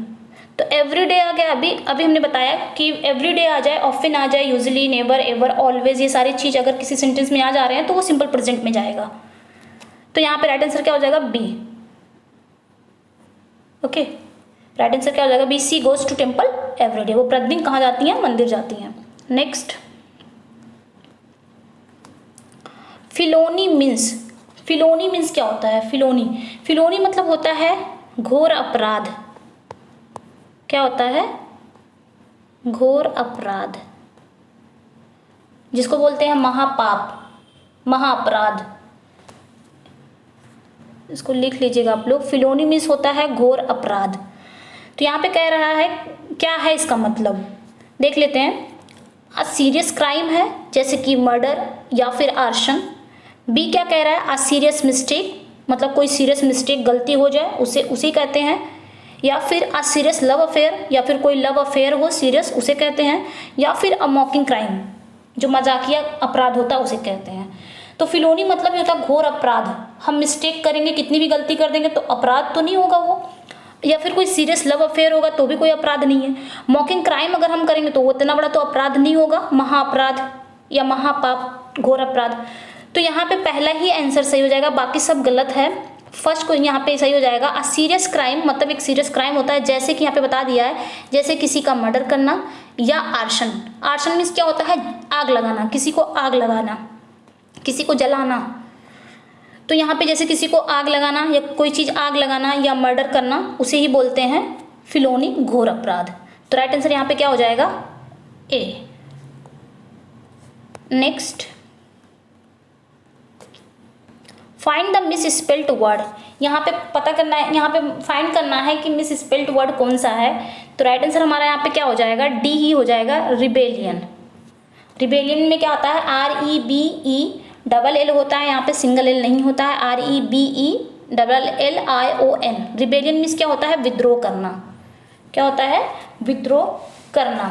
तो एवरी डे आ गया, अभी हमने बताया कि एवरी डे आ जाए, ऑफन आ जाए, यूजली, नेवर, एवर, ऑलवेज, ये सारी चीज़ अगर किसी सेंटेंस में आ जा रहे हैं तो वो सिंपल प्रेजेंट में जाएगा। तो यहाँ पे राइट आंसर क्या हो जाएगा, बी। ओके, राइट आंसर क्या हो जाएगा? B, she goes to temple every day. वो प्रतिदिन कहाँ जाती हैं? मंदिर जाती हैं। Next, felony means, felony means क्या होता है? फिलोनी, फिलोनी मतलब होता है घोर अपराध। क्या होता है? घोर अपराध, जिसको बोलते हैं महापाप, महाअपराध। इसको लिख लीजिएगा आप लोग। फिलोनी मीन्स होता है घोर अपराध। तो यहाँ पे कह रहा है, क्या है इसका मतलब? देख लेते हैं। अ सीरियस क्राइम है, जैसे कि मर्डर या फिर आर्सन। बी क्या कह रहा है? अ सीरियस मिस्टेक, मतलब कोई सीरियस मिस्टेक, गलती हो जाए उसे कहते हैं। या फिर अ सीरियस लव अफेयर, या फिर कोई लव अफेयर हो सीरियस, उसे कहते हैं। या फिर अ मॉकिंग क्राइम, जो मजाकिया अपराध होता है उसे कहते हैं। तो फिलोनी मतलब ये होता है घोर अपराध। हम मिस्टेक करेंगे, कितनी भी गलती कर देंगे तो अपराध तो नहीं होगा वो। या फिर कोई सीरियस लव अफेयर होगा तो भी कोई अपराध नहीं है। मॉकिंग क्राइम अगर हम करेंगे तो वो इतना बड़ा तो अपराध नहीं होगा, महाअपराध या महापाप, घोर अपराध। तो यहाँ पे पहला ही आंसर सही हो जाएगा, बाकी सब गलत है। फर्स्ट को यहाँ पे सही हो जाएगा। अ सीरियस क्राइम मतलब एक सीरियस क्राइम होता है, जैसे कि यहाँ पे बता दिया है, जैसे किसी का मर्डर करना या आर्सन। आर्सन मीन्स क्या होता है? आग लगाना, किसी को आग लगाना, किसी को जलाना। तो यहाँ पे जैसे किसी को आग लगाना या कोई चीज़ आग लगाना या मर्डर करना, उसे ही बोलते हैं फिलोनी, घोर अपराध। तो राइट आंसर यहाँ पे क्या हो जाएगा? A. Next, find the misspelt word. यहाँ पे पता करना है, यहाँ पे फाइंड करना है कि मिस स्पेल्ट वर्ड कौन सा है। तो राइट आंसर हमारा यहाँ पे क्या हो जाएगा? डी ही हो जाएगा, रिबेलियन। रिबेलियन में क्या होता है? REBELL होता है, यहाँ पे सिंगल एल नहीं होता है। REBELLION। रिबेलियन मीन्स क्या होता है? विद्रोह करना। क्या होता है? विद्रोह करना।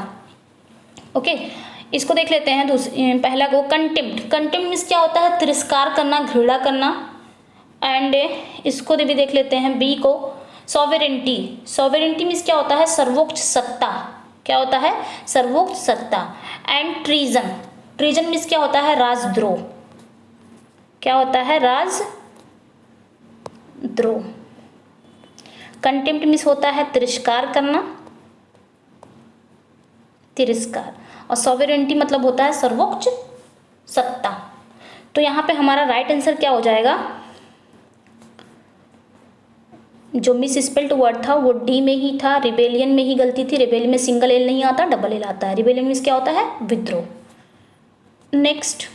ओके, इसको देख लेते हैं। पहला को कंटेम्प्ट। कंटेम्प्ट मीन्स क्या होता है? तिरस्कार करना, घृणा करना। एंड इसको भी देख लेते हैं, बी को, सॉवेरेंटी। सॉवेरेंटी मीन्स क्या होता है? सर्वोच्च सत्ता। क्या होता है? सर्वोच्च सत्ता। And treason. ट्रीजन मीन्स क्या होता है? राजद्रोह। क्या होता है? राजद्रोह। कंटेम्प्ट मीन्स होता है तिरस्कार करना, तिरस्कार। और सॉवेरेंटी मतलब होता है सर्वोच्च सत्ता। तो यहाँ पे हमारा राइट आंसर क्या हो जाएगा? जो मिस स्पेल्ट वर्ड था वो डी में ही था, रिबेलियन में ही गलती थी। रिबेलियन में सिंगल एल नहीं आता, डबल एल आता है। रिबेलियन मीन्स क्या होता है? विद्रोह। Next,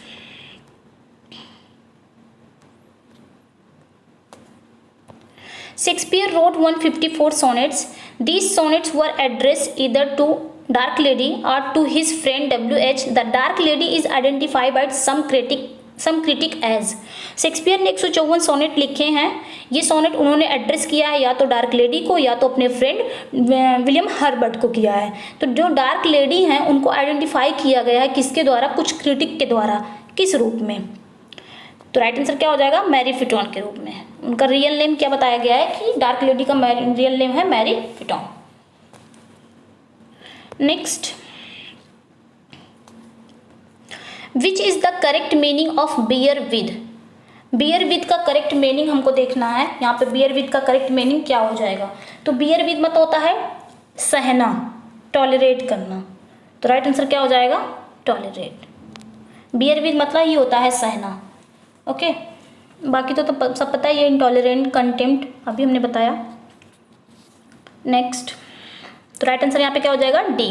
Shakespeare wrote 154 sonnets. These sonnets were addressed either to Dark Lady or to his friend W.H. The Dark Lady is identified by some critic as. Shakespeare ने 154 sonnet लिखे हैं। ये सोनेट उन्होंने address किया है या तो डार्क लेडी को या तो अपने फ्रेंड विलियम हर्बर्ट को किया है। तो जो डार्क लेडी हैं उनको आइडेंटिफाई किया गया है किसके द्वारा? कुछ क्रिटिक के द्वारा। किस रूप में? तो राइट आंसर क्या हो जाएगा? मैरी फिटॉन के रूप में। उनका रियल नेम क्या बताया गया है कि डार्क लेडी का रियल नेम है Mary Fitton. Next, which is the correct meaning of bear with. Bear with का करेक्ट मीनिंग हमको देखना है। यहाँ पे बियर विद का करेक्ट मीनिंग क्या हो जाएगा? तो बियर विद मतलब होता है सहना, टॉलरेट करना। तो राइट आंसर क्या हो जाएगा? टॉलरेट। बियर विद मतलब ही होता है सहना। ओके, बाकी तो सब पता ही है, इंटॉलरेंट, कंटेम्प्ट अभी हमने बताया। नेक्स्ट, तो राइट आंसर यहाँ पे क्या हो जाएगा? D.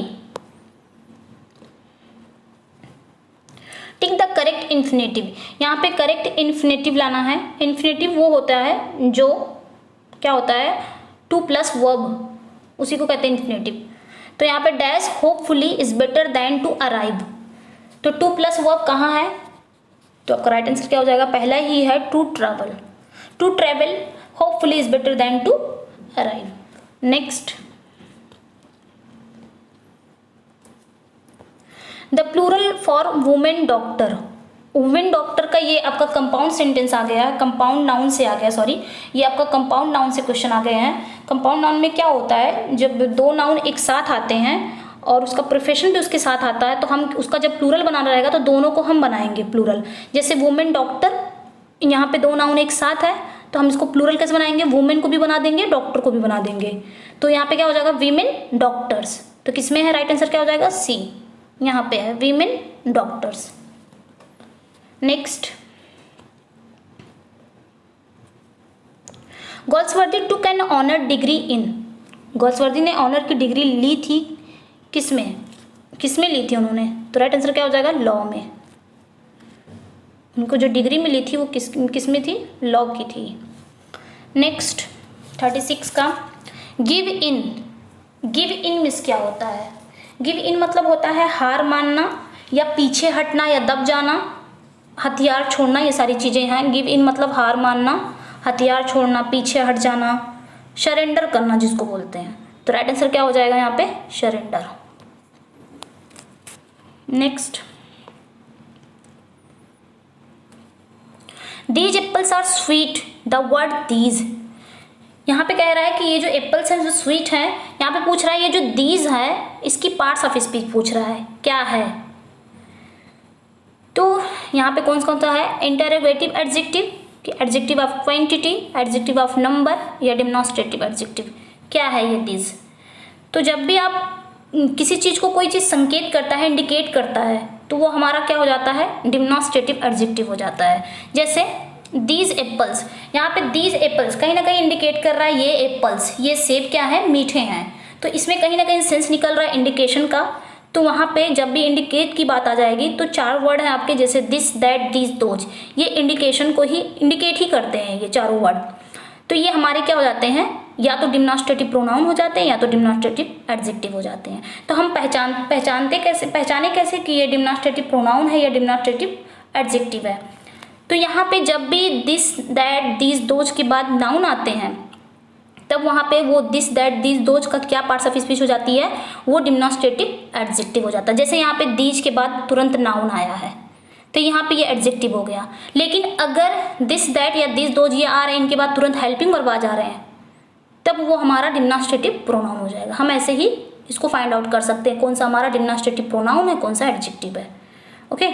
Tick the correct infinitive. यहाँ पे करेक्ट इन्फिनेटिव लाना है। इन्फिनेटिव वो होता है जो क्या होता है? 2+ वर्ब, उसी को कहते हैं इन्फिनेटिव। तो यहाँ पे dash hopefully is better than to arrive. तो 2+ वर्ब कहाँ है? तो आपका राइट आंसर क्या हो जाएगा? पहला ही है to travel. To travel hopefully is better than to arrive. Next, the plural for women doctor. Women doctor का ये आपका कंपाउंड सेंटेंस आ गया है, कंपाउंड नाउन से आ गया, सॉरी, ये आपका कंपाउंड नाउन से क्वेश्चन आ गए हैं। कंपाउंड नाउन में क्या होता है? जब दो नाउन एक साथ आते हैं और उसका प्रोफेशन भी उसके साथ आता है तो हम उसका जब प्लूरल बनाना रहेगा तो दोनों को हम बनाएंगे प्लूरल। जैसे वुमेन डॉक्टर, यहाँ पे दो नाउन एक साथ है तो हम इसको प्लूरल कैसे बनाएंगे, वुमेन को भी बना देंगे, डॉक्टर को भी बना देंगे। तो यहाँ पे क्या हो जाएगा, वीमेन डॉक्टर्स। तो किसमें है राइट आंसर क्या हो जाएगा, सी, यहाँ पे है women doctors. Next, Galsworthy took an honour degree in, Galsworthy ने ऑनर की डिग्री ली थी किसमें, किसमें ली थी उन्होंने, तो राइट आंसर क्या हो जाएगा, लॉ में। उनको जो डिग्री मिली थी वो किस में थी, लॉ की थी। नेक्स्ट 36 का, give in, give in means क्या होता है, गिव इन मतलब होता है हार मानना या पीछे हटना या दब जाना, हथियार छोड़ना, ये सारी चीज़ें हैं। गिव इन मतलब हार मानना, हथियार छोड़ना, पीछे हट जाना, सरेंडर करना जिसको बोलते हैं। तो राइट आंसर क्या हो जाएगा यहाँ पे, surrender. Next, these apples are sweet, the word these, यहाँ पे कह रहा है कि ये जो एप्पल्स हैं जो स्वीट हैं, यहाँ पे पूछ रहा है ये जो दीज है इसकी पार्ट्स ऑफ स्पीच पूछ रहा है क्या है। तो यहाँ पे कौन सा है, इंटरोगेटिव एडजेक्टिव, कि adjective of quantity, adjective of number या डिमॉन्स्ट्रेटिव एडजेक्टिव, क्या है ये दीज। तो जब भी आप किसी चीज़ को कोई चीज़ संकेत करता है, इंडिकेट करता है, तो वो हमारा क्या हो जाता है, डिमॉन्स्ट्रेटिव एडजेक्टिव हो जाता है। जैसे दीज एप्पल्स, यहाँ पे दीज एप्पल्स कहीं ना कहीं इंडिकेट कर रहा है ये एप्पल्स, ये सेब क्या है, मीठे हैं। तो इसमें कहीं ना कहीं सेंस निकल रहा है इंडिकेशन का। तो वहाँ पे जब भी इंडिकेट की बात आ जाएगी तो 4 वर्ड हैं आपके, जैसे दिस, दैट, दीज, दोज, ये इंडिकेशन को ही इंडिकेट ही करते हैं ये चारों वर्ड। तो ये हमारे क्या हो जाते हैं, या तो डिमॉन्स्ट्रेटिव प्रोनाउन हो जाते हैं या तो डिमॉन्स्ट्रेटिव एडजेक्टिव हो जाते हैं। तो हम पहचाने कैसे कि ये डिमॉन्स्ट्रेटिव प्रोनाउन है या डिमॉन्स्ट्रेटिव एडजेक्टिव है। तो यहाँ पे जब भी दिस, दैट, दीज, दोज के बाद नाउन आते हैं तब वहाँ पे वो दिस, दैट, दीज, दोज का क्या पार्ट्स ऑफ स्पीच हो जाती है, वो डिमॉन्स्ट्रेटिव एडजेक्टिव हो जाता है। जैसे यहाँ पे दीज के बाद तुरंत नाउन आया है तो यहाँ पे ये एडजेक्टिव हो गया। लेकिन अगर दिस, दैट या दिस, दोज ये आ रहे हैं, इनके बाद तुरंत हेल्पिंग वर्ब आ जा रहे हैं, तब वो हमारा डिमॉन्स्ट्रेटिव प्रोनाउन हो जाएगा। हम ऐसे ही इसको फाइंड आउट कर सकते हैं कौन सा हमारा डिमॉन्स्ट्रेटिव प्रोनाउन है, कौन सा एडजेक्टिव है। ओके,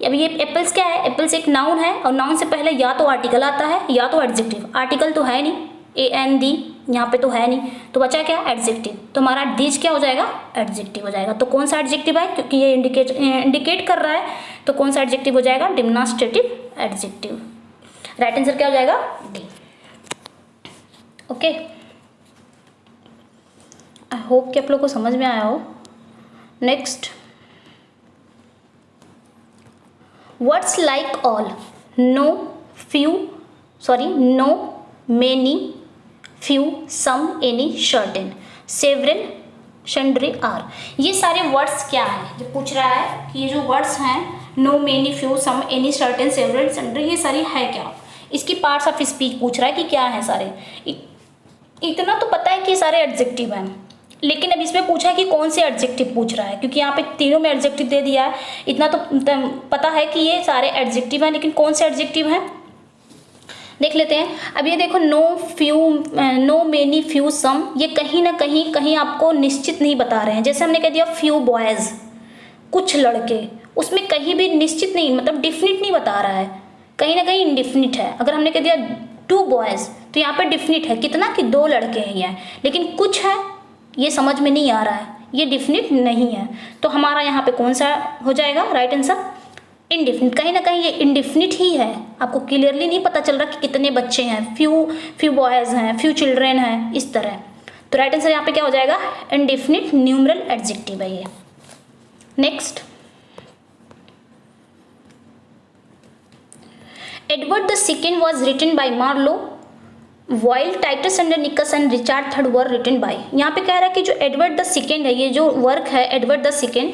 अब ये एप्पल्स क्या है, एप्पल्स एक नाउन है और नाउन से पहले या तो आर्टिकल आता है या तो एडजेक्टिव। आर्टिकल तो है नहीं, ए एन दी यहाँ पे तो है नहीं, तो बचा क्या, एडजेक्टिव। तो हमारा दीज क्या हो जाएगा, एडजेक्टिव हो जाएगा। तो कौन सा एडजेक्टिव है, क्योंकि ये इंडिकेट कर रहा है, तो कौन सा एडजेक्टिव हो जाएगा, डिमॉन्स्ट्रेटिव एडजेक्टिव। राइट आंसर क्या हो जाएगा, डी। ओके, आई होप कि आप लोग को समझ में आया हो। Next, words like all, no, few, no, many, few, some, any, certain, several, sundry, are, ये सारे वर्ड्स क्या हैं, जो पूछ रहा है कि ये जो वर्ड्स हैं no, many, few, some, any, certain, several, शंड्री, ये सारी है क्या। इसकी पार्ट्स ऑफ स्पीच पूछ रहा है कि क्या है सारे। इतना तो पता है कि सारे एडजेक्टिव हैं, लेकिन अब इसमें पूछा है कि कौन से एडजेक्टिव पूछ रहा है, क्योंकि यहाँ पे तीनों में एडजेक्टिव दे दिया है। इतना तो पता है कि ये सारे एडजेक्टिव हैं, लेकिन कौन से एडजेक्टिव हैं देख लेते हैं। अब ये देखो, no, few, no, many, few, some, ये कहीं ना कहीं आपको निश्चित नहीं बता रहे हैं। जैसे हमने कह दिया फ्यू बॉयज़, कुछ लड़के, उसमें कहीं भी निश्चित नहीं, मतलब डिफिनिट नहीं बता रहा है, कहीं ना कहीं इनडिफिनिट है। अगर हमने कह दिया 2 बॉयज़ तो यहाँ पे डिफिनिट है कितना, कि 2 लड़के हैं, लेकिन कुछ है ये समझ में नहीं आ रहा है, ये डिफिनिट नहीं है। तो हमारा यहाँ पे कौन सा हो जाएगा राइट आंसर, इनडिफिनिट। कहीं ना कहीं ये इनडिफिनिट ही है, आपको क्लियरली नहीं पता चल रहा कि कितने बच्चे हैं, फ्यू बॉयज़ हैं, फ्यू चिल्ड्रेन हैं, इस तरह। तो राइट आंसर यहाँ पे क्या हो जाएगा, इनडिफिनिट न्यूमरल एडजेक्टिव है ये। Next, Edward the Second was written by Marlowe while Titus Andronicus and Richard Third were written by. यहाँ पे कह रहा है कि जो एडवर्ड द सेकंड है, ये जो वर्क है एडवर्ड द सेकंड,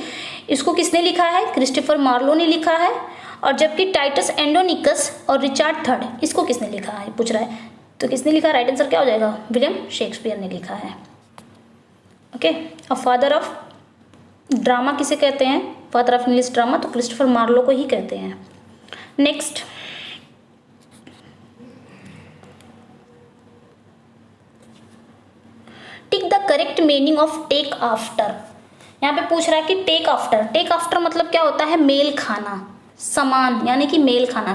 इसको किसने लिखा है, क्रिस्टोफर मार्लो ने लिखा है। और जबकि टाइटस एंड्रोनिकस और रिचार्ड थर्ड, इसको किसने लिखा है पूछ रहा है, तो किसने लिखा, राइट आंसर क्या हो जाएगा, विलियम शेक्सपियर ने लिखा है। ओके, और फादर ऑफ ड्रामा किसे कहते हैं, फादर ऑफ इंग्लिश ड्रामा, तो क्रिस्टोफर मार्लो को ही कहते हैं। Next, tick the correct meaning of take after. यहाँ पे पूछ रहा है कि टेक आफ्टर मतलब क्या होता है, मेल खाना, समान, यानी कि मेल खाना।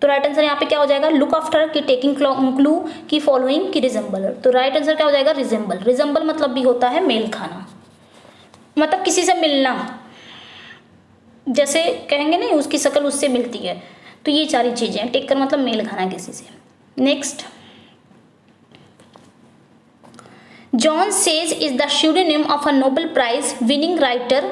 तो राइट आंसर यहाँ पे क्या हो जाएगा, लुक आफ्टर की टेकिंग क्लू की फॉलोइंग की रिजेंबल। तो राइट आंसर क्या हो जाएगा, रिजेंबल। रिजेंबल मतलब भी होता है मेल खाना, मतलब किसी से मिलना, जैसे कहेंगे नहीं उसकी शक्ल उससे मिलती है, तो ये सारी चीजें। टेक कर मतलब मेल खाना किसी से। नेक्स्ट, जॉन सेज is the pseudonym of a Nobel prize winning writer,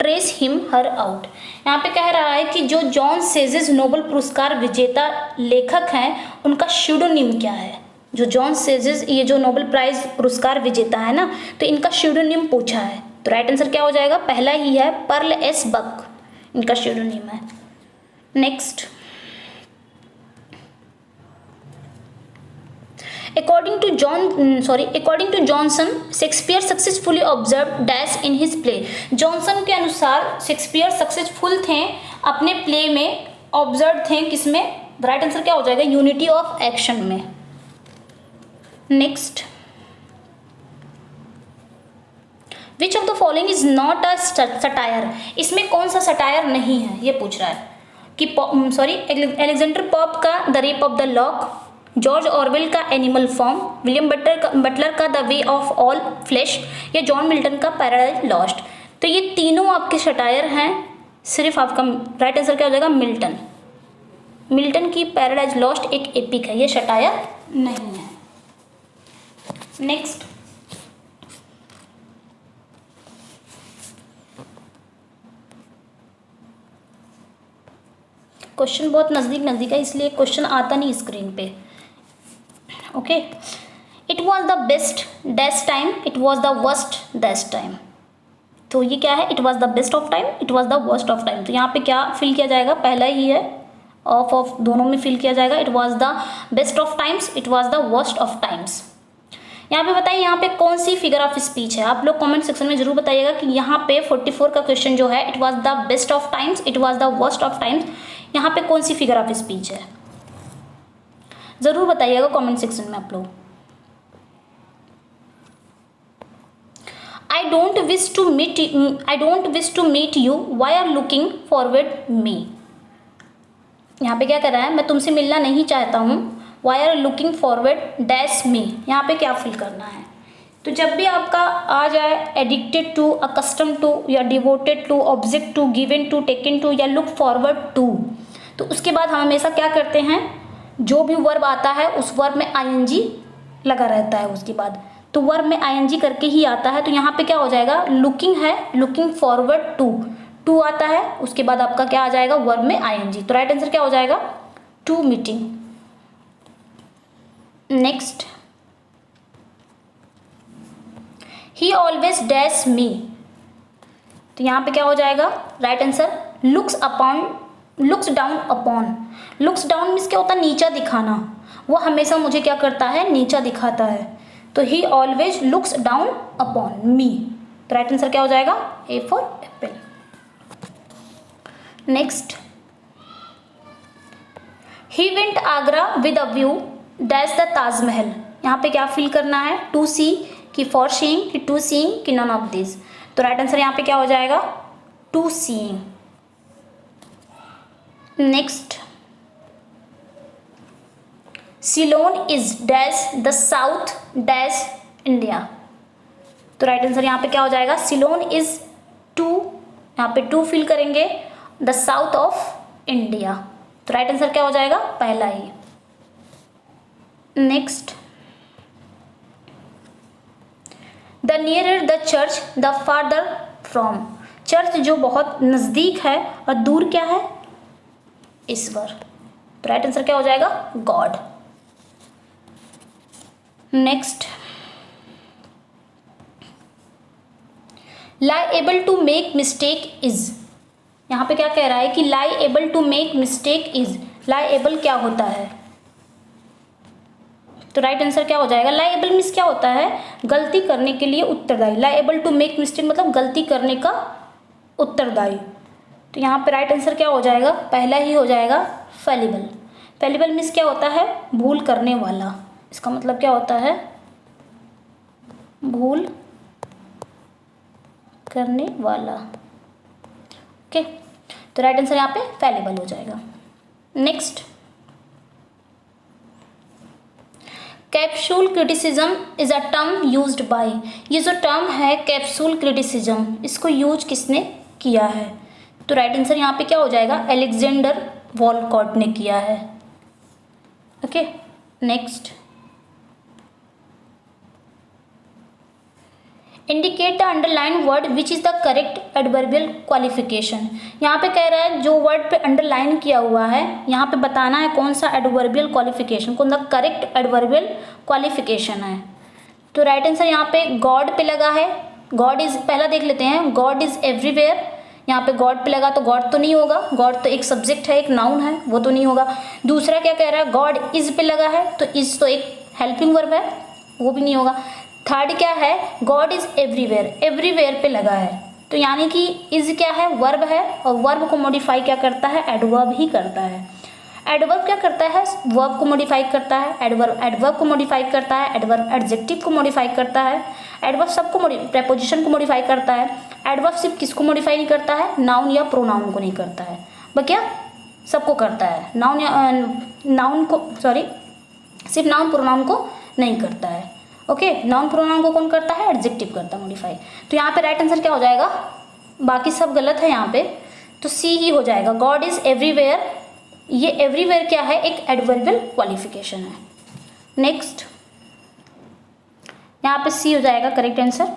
trace him her out. यहाँ पे कह रहा है कि जो जॉन सेजेस नोबेल पुरस्कार विजेता लेखक हैं उनका pseudonym क्या है। जो जॉन सेजेस ये जो नोबेल प्राइज पुरस्कार विजेता है ना, तो इनका pseudonym पूछा है। तो राइट आंसर क्या हो जाएगा, पहला ही है, पर्ल एस बक इनका pseudonym है। Next, according to Johnson, Shakespeare successfully observed dash in his play। Johnson के अनुसार शेक्सपियर सक्सेसफुल थे अपने प्ले में, ऑब्जर्व थे किसमें, राइट आंसर क्या हो जाएगा, यूनिटी ऑफ एक्शन में। Next, which of the following is not a satire. इसमें कौन सा सटायर नहीं है, ये पूछ रहा है कि एलेक्जेंडर पॉप का the rape of the lock, George Orwell का एनिमल फॉर्म, विलियम बटलर का the way of all flash, या जॉन मिल्टन का पैराडाइज लॉस्ट। तो ये तीनों आपके सटायर हैं, सिर्फ आपका राइट आंसर क्या हो जाएगा, मिल्टन। मिल्टन की पैराडाइज लॉस्ट एक एपिक है, ये सटायर नहीं है। नेक्स्ट, क्वेश्चन बहुत नज़दीक है इसलिए क्वेश्चन आता नहीं स्क्रीन पे। Okay, it was the best dash time, it was the worst dash time. तो ये क्या है, it was the best of time, it was the worst of time. तो यहाँ पे क्या फिल किया जाएगा, पहला ही है, ऑफ दोनों में फिल किया जाएगा। It was the best of times, it was the worst of times. यहाँ पे बताइए यहाँ पे कौन सी फिगर ऑफ स्पीच है, आप लोग कमेंट सेक्शन में जरूर बताइएगा कि यहाँ पे 44 का क्वेश्चन जो है, it was the best of times, it was the worst of times, यहाँ पे कौन सी फिगर ऑफ स्पीच है, जरूर बताइएगा कमेंट सेक्शन में आप लोग। I don't wish to meet you, why are looking forward me। यहाँ पे क्या कर रहा है, मैं तुमसे मिलना नहीं चाहता हूँ, why are looking forward dash me। यहाँ पे क्या फिल करना है, तो जब भी आपका आ जाए एडिक्टेड टू, अकस्टम टू, या devoted to, object to, given to, taken to, या लुक फॉरवर्ड टू, तो उसके बाद हम हमेशा क्या करते हैं, जो भी वर्ब आता है उस वर्ब में आईएनजी लगा रहता है उसके बाद, तो वर्ब में आईएनजी करके ही आता है। तो यहाँ पे क्या हो जाएगा, लुकिंग है, लुकिंग फॉरवर्ड टू आता है, उसके बाद आपका क्या आ जाएगा, वर्ब में आईएनजी। तो राइट आंसर क्या हो जाएगा, to meeting. Next, he always dash me. तो यहाँ पे क्या हो जाएगा, right answer looks down upon. Looks down means क्या होता है, नीचा दिखाना, वो हमेशा मुझे क्या करता है, नीचा दिखाता है। तो he always looks down upon me. तो राइट आंसर क्या हो जाएगा, A for apple. Next, he went Agra with a view dash the Taj Mahal. यहाँ पे क्या फिल करना है, टू सी कि फॉर सीइंग, कि टू सीइंग, कि नॉन ऑफ दिस। तो राइट आंसर यहाँ पे क्या हो जाएगा, to seeing. Next, Ceylon is dash the south dash India. तो राइट आंसर यहाँ पे क्या हो जाएगा, सिलोन इज टू, यहाँ पे टू फिल करेंगे, द साउथ ऑफ इंडिया। तो राइट आंसर क्या हो जाएगा, पहला ही। Next, the nearer the church the farther from. Church जो बहुत नज़दीक है और दूर क्या है, ईश्वर। तो राइट आंसर क्या हो जाएगा, God. Next, liable to make mistake is. यहाँ पे क्या कह रहा है कि liable to make mistake is. Liable क्या होता है, तो राइट आंसर क्या हो जाएगा, लाइएबल मीन्स क्या होता है, गलती करने के लिए उत्तरदायी। लाइएबल टू मेक मिस्टेक मतलब गलती करने का उत्तरदायी। तो यहाँ पे राइट आंसर क्या हो जाएगा, पहला ही हो जाएगा, फेलिबल। फेलिबल मीन्स क्या होता है, भूल करने वाला। इसका मतलब क्या होता है, भूल करने वाला। ओके, तो राइट आंसर यहाँ पे फेलिबल हो जाएगा। Next, capsule criticism is a term used by, ये जो टर्म है कैप्सूल क्रिटिसिज्म, इसको यूज किसने किया है? तो राइट आंसर यहाँ पे क्या हो जाएगा? अलेक्जेंडर वॉलकॉट ने किया है। Okay, next, indicate the underline word which is the correct adverbial qualification. यहाँ पे कह रहा है जो वर्ड पे अंडरलाइन किया हुआ है यहाँ पे बताना है कौन सा एडवर्बियल क्वालिफिकेशन, कौन सा करेक्ट एडवर्बियल क्वालिफिकेशन है। तो राइट आंसर यहाँ पे गॉड पे लगा है। गॉड इज, पहला देख लेते हैं, गॉड इज एवरीवेयर। यहाँ पे गॉड पे लगा तो गॉड तो नहीं होगा, गॉड तो एक सब्जेक्ट है, एक नाउन है, वो तो नहीं होगा। दूसरा क्या कह रहा है? गॉड इज पे लगा है, तो इज तो एक हेल्पिंग वर्ब है, वो भी नहीं होगा। थर्ड क्या है? गॉड इज एवरीवेयर, एवरीवेयर पे लगा है, तो यानी कि इज क्या है? वर्ब है, और वर्ब को मॉडिफाई क्या करता है? एडवर्ब ही करता है। एडवर्ब क्या करता है? वर्ब को मॉडिफाई करता है। एडवर्ब एडवर्ब को मॉडिफाई करता है। एडवर्ब एडजेक्टिव को मॉडिफाई करता है। एडवर्ब सबको प्रेपोजिशन को मॉडिफाई करता है। एडवर्ब सिर्फ किसको मॉडिफाई नहीं करता है? नाउन या प्रोनाउन को नहीं करता है, वो क्या सबको करता है। नाउन या नाउन को, सॉरी, सिर्फ नाउन प्रोनाउन को नहीं करता है। ओके, नाउन प्रोनाउन को कौन करता है? एडजेक्टिव करता है मॉडिफाई। तो यहाँ पे राइट आंसर क्या हो जाएगा? बाकी सब गलत है यहाँ पे, तो सी ही हो जाएगा। गॉड इज एवरीवेयर, ये एवरीवेयर क्या है? एक एडवर्बियल क्वालिफिकेशन है। नेक्स्ट, यहाँ पे सी हो जाएगा correct answer.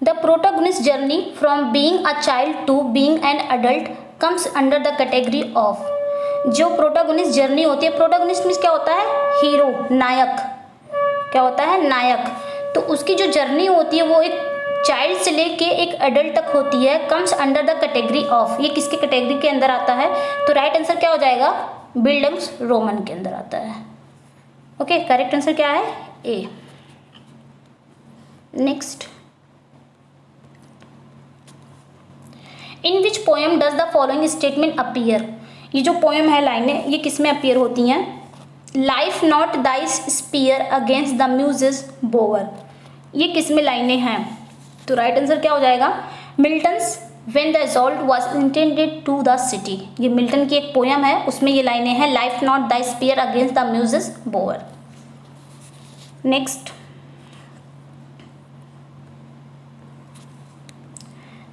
The protagonist journey from being a child to being an adult comes under the category of. जो प्रोटोगनिस्ट जर्नी होती है, प्रोटोगनिस्ट मीन्स क्या होता है? हीरो, नायक। क्या होता है? नायक। तो उसकी जो जर्नी होती है वो एक चाइल्ड से लेके एक एडल्ट तक होती है। Comes under the category of, ये किसके कैटेगरी के अंदर आता है? तो राइट आंसर क्या हो जाएगा? बिल्डम्स रोमन के अंदर आता है। ओके, करेक्ट आंसर क्या है? A. Next, in which poem does the following statement appear. ये जो पोएम है, लाइनें, ये किस में अपीयर होती हैं? Life not thy spear against the Muses bower, ये किस में लाइनें हैं? तो राइट आंसर क्या हो जाएगा? Milton's when the assault was intended to the city, ये मिल्टन की एक पोएम है, उसमें ये लाइनें हैं, life not the spear against the Muses bower. Next,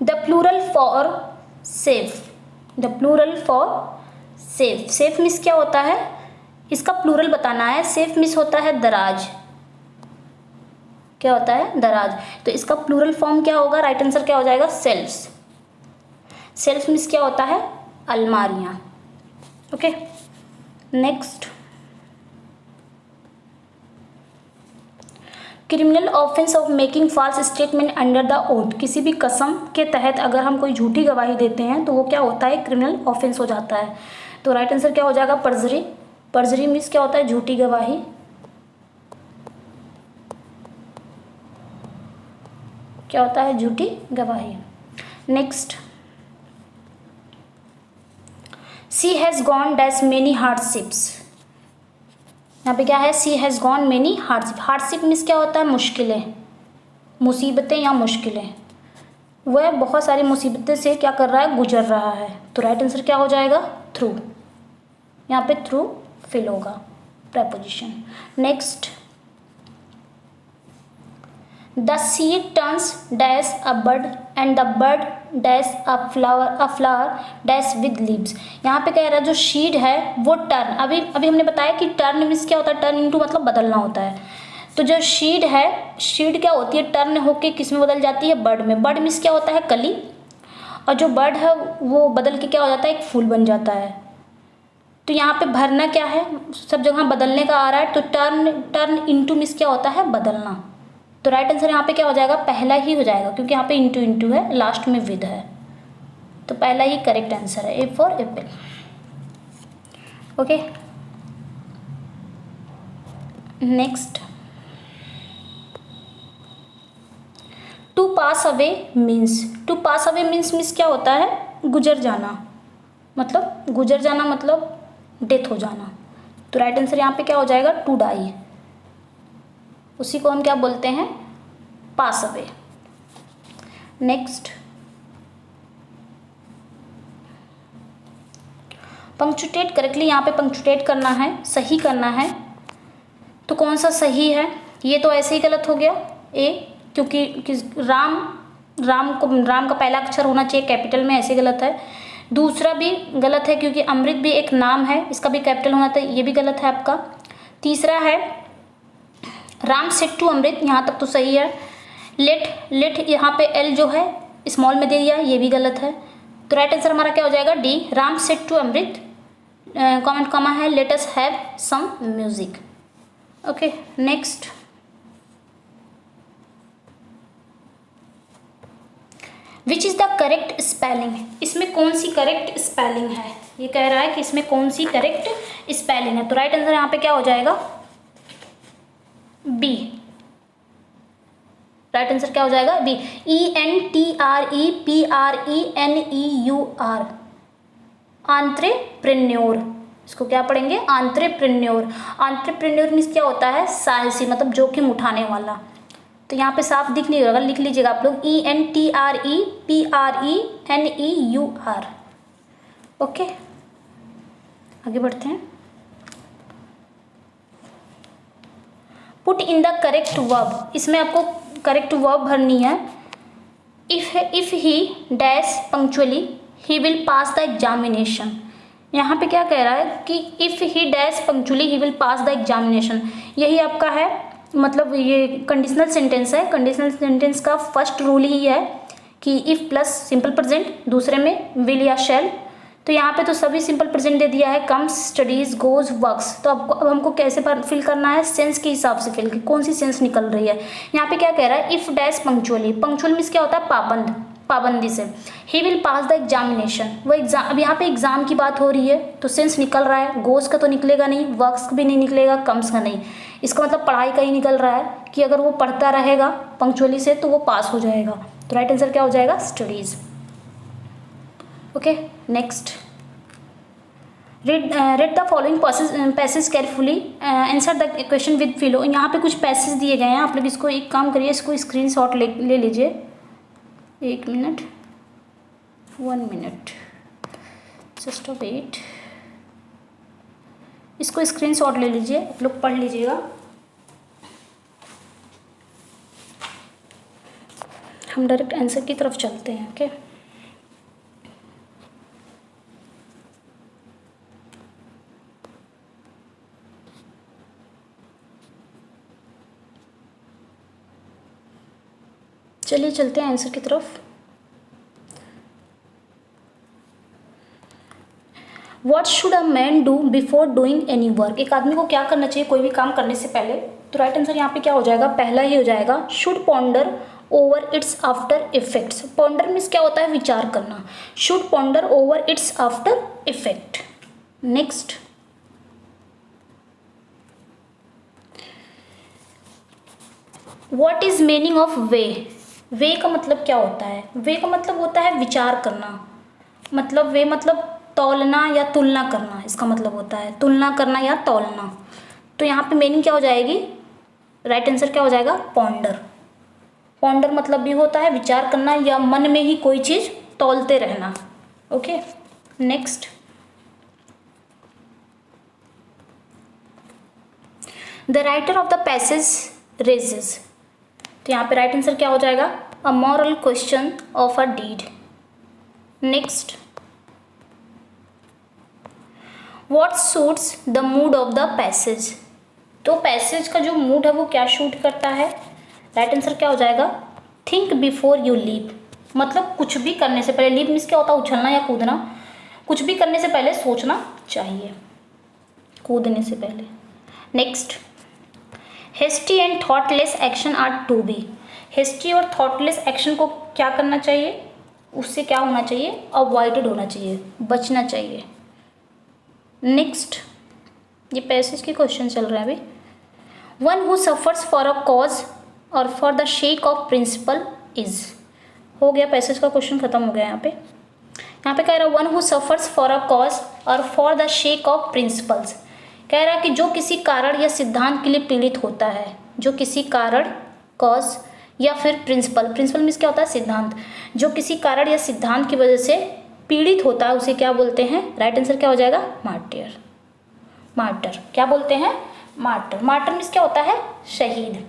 the plural for safe, the plural for safe, safe miss क्या होता है? इसका प्लूरल बताना है। सेफ मिस होता है दराज, क्या होता है? दराज। तो इसका प्लूरल फॉर्म क्या होगा? राइट आंसर क्या हो जाएगा? सेल्फ्स। सेल्फ मिस क्या होता है? अलमारियां। Okay, next, criminal offence of making false statement under the oath, किसी भी कसम के तहत अगर हम कोई झूठी गवाही देते हैं तो वो क्या होता है? क्रिमिनल ऑफेंस हो जाता है। तो राइट आंसर क्या हो जाएगा? पर्जरी। पर्जरी मीन्स क्या होता है? झूठी गवाही। क्या होता है? झूठी गवाही। Next, she has gone dash many hardships, यहाँ पे क्या है? She has gone many hardship. Hardship means क्या होता है? मुश्किलें, मुसीबतें या मुश्किलें। वह बहुत सारी मुसीबतें से क्या कर रहा है? गुजर रहा है। तो राइट आंसर क्या हो जाएगा? थ्रू। यहाँ पे थ्रू फिल होगा preposition. Next, the seed turns dash a bird and the bird dash a flower dash with leaves. यहाँ पे कह रहा है जो शीड है वो टर्न, अभी हमने बताया कि टर्न मीन्स क्या होता है? टर्न इनटू मतलब बदलना होता है। तो जो शीड है, शीड क्या होती है? टर्न होके किस में बदल जाती है? बर्ड में। बर्ड मीन्स क्या होता है? कली। और जो बर्ड है वो बदल के क्या हो जाता है? एक फूल बन जाता है। तो यहाँ पे भरना क्या है? सब जगह बदलने का आ रहा है, तो टर्न इनटू मीन्स क्या होता है? बदलना। तो राइट आंसर यहाँ पे क्या हो जाएगा? पहला ही हो जाएगा, क्योंकि यहाँ पे इंटू है, लास्ट में विद है, तो पहला ही करेक्ट आंसर है। A for apple. Okay, next, to pass away means, to pass away means क्या होता है? गुजर जाना, मतलब गुजर जाना मतलब डेथ हो जाना। तो राइट आंसर यहाँ पे क्या हो जाएगा? टू डाई, उसी को हम क्या बोलते हैं? Pass away. Next, punctuate correctly, यहाँ पे पंक्चुएट करना है, सही करना है। तो कौन सा सही है? ये तो ऐसे ही गलत हो गया ए, क्योंकि राम का पहला अक्षर होना चाहिए कैपिटल में, ऐसे गलत है। दूसरा भी गलत है क्योंकि अमृत भी एक नाम है, इसका भी कैपिटल होना चाहिए, ये भी गलत है आपका। तीसरा है राम सेड टू अमृत, यहाँ तक तो सही है। लेट यहाँ पे एल जो है स्मॉल में दे दिया, ये भी गलत है। तो राइट आंसर हमारा क्या हो जाएगा? D, Ram said to Amrit, comment comma है, let us have some music. Okay, next. Which is the correct spelling? इसमें कौन सी करेक्ट स्पेलिंग है? ये कह रहा है कि इसमें कौन सी करेक्ट स्पेलिंग है। तो राइट आंसर यहाँ पे क्या हो जाएगा? बी। राइट आंसर क्या हो जाएगा? B, ENTREPRENEUR, entrepreneur. इसको क्या पढ़ेंगे? आंट्रेप्रेन्योर। आंट्रेप्रेन्योर मीन्स क्या होता है? साहसी, मतलब जोखिम उठाने वाला। तो यहाँ पे साफ दिख नहीं होगा, लिख लीजिएगा आप लोग, ENTREPRENEUR। ओके, आगे बढ़ते हैं। Put in the correct verb, इसमें आपको करेक्ट वर्ब भरनी है। If he dash punctually he will pass the examination. यहाँ पे क्या कह रहा है कि if he dash punctually he will pass the examination, यही आपका है, मतलब ये कंडीशनल सेंटेंस है। कंडीशनल सेंटेंस का फर्स्ट रूल ही है कि इफ प्लस सिंपल प्रेजेंट, दूसरे में विल या शैल। तो यहाँ पे तो सभी सिंपल प्रेजेंट दे दिया है, कम्स, स्टडीज, गोज, वर्क्स। तो अब हमको कैसे फिल करना है? सेंस के हिसाब से फिल, कौन सी सेंस निकल रही है। यहाँ पे क्या कह रहा है? If dash punctually, punctual means क्या होता है? पाबंद, पाबंदी से। He will pass the examination, वो एग्जाम, अब यहाँ पे एग्जाम की बात हो रही है तो सेंस निकल रहा है। गोज का तो निकलेगा नहीं, वर्क्स का भी नहीं निकलेगा, कम्स का नहीं। इसका मतलब पढ़ाई का ही निकल रहा है कि अगर वो पढ़ता रहेगा पंक्चुअली से तो वो पास हो जाएगा। तो राइट आंसर क्या हो जाएगा? Studies. Okay, next. read the following passage carefully, answer the question with follow. यहाँ पे कुछ पैसेज दिए गए हैं, आप लोग इसको एक काम करिए, इसको स्क्रीनशॉट ले लीजिए। 1 मिनट, 1 मिनट, जस्ट वेट। इसको स्क्रीनशॉट ले लीजिए, आप लोग पढ़ लीजिएगा। हम डायरेक्ट आंसर की तरफ चलते हैं। ओके, चलिए चलते हैं आंसर की तरफ। What should a man do before doing any work? एक आदमी को क्या करना चाहिए कोई भी काम करने से पहले? तो राइट आंसर यहाँ पे क्या हो जाएगा? पहला ही हो जाएगा, should ponder over its after effects। ponder means क्या होता है? विचार करना। should ponder over its after effect। Next, what is meaning of way? वे का मतलब क्या होता है? वे का मतलब होता है विचार करना, मतलब वे मतलब तौलना या तुलना करना, इसका मतलब होता है तुलना करना या तौलना। तो यहाँ पे मीनिंग क्या हो जाएगी? राइट आंसर क्या हो जाएगा? पॉन्डर। पॉन्डर मतलब भी होता है विचार करना या मन में ही कोई चीज़ तौलते रहना। Okay, next. The writer of the passage raises. तो यहाँ पे राइट आंसर क्या हो जाएगा? A moral question of a deed. Next, what suits the mood of the passage. तो पैसेज का जो मूड है वो क्या शूट करता है? राइट आंसर क्या हो जाएगा? थिंक बिफोर यू लीप, मतलब कुछ भी करने से पहले। लीप मीन्स क्या होता है? उछलना या कूदना। कुछ भी करने से पहले सोचना चाहिए, कूदने से पहले। Next, hasty and thoughtless action are to be. Hasty और थॉटलेस एक्शन को क्या करना चाहिए? उससे क्या होना चाहिए? अवॉइडेड होना चाहिए, बचना चाहिए। नेक्स्ट, ये पैसेज के क्वेश्चन चल रहे हैं अभी। One who suffers for a cause or for the sake of principle is. हो गया, पैसेज का क्वेश्चन खत्म हो गया। यहाँ पे कह रहा है one who suffers for a cause or for the sake of principles. कह रहा है कि जो किसी कारण या सिद्धांत के लिए पीड़ित होता है, जो किसी कारण, कॉज या फिर प्रिंसिपल। प्रिंसिपल मीन्स क्या होता है? सिद्धांत। जो किसी कारण या सिद्धांत की वजह से पीड़ित होता है उसे क्या बोलते हैं? राइट आंसर क्या हो जाएगा? मार्टियर। मार्टर क्या बोलते हैं? मार्टर। मार्टर मीन्स क्या होता है? शहीद।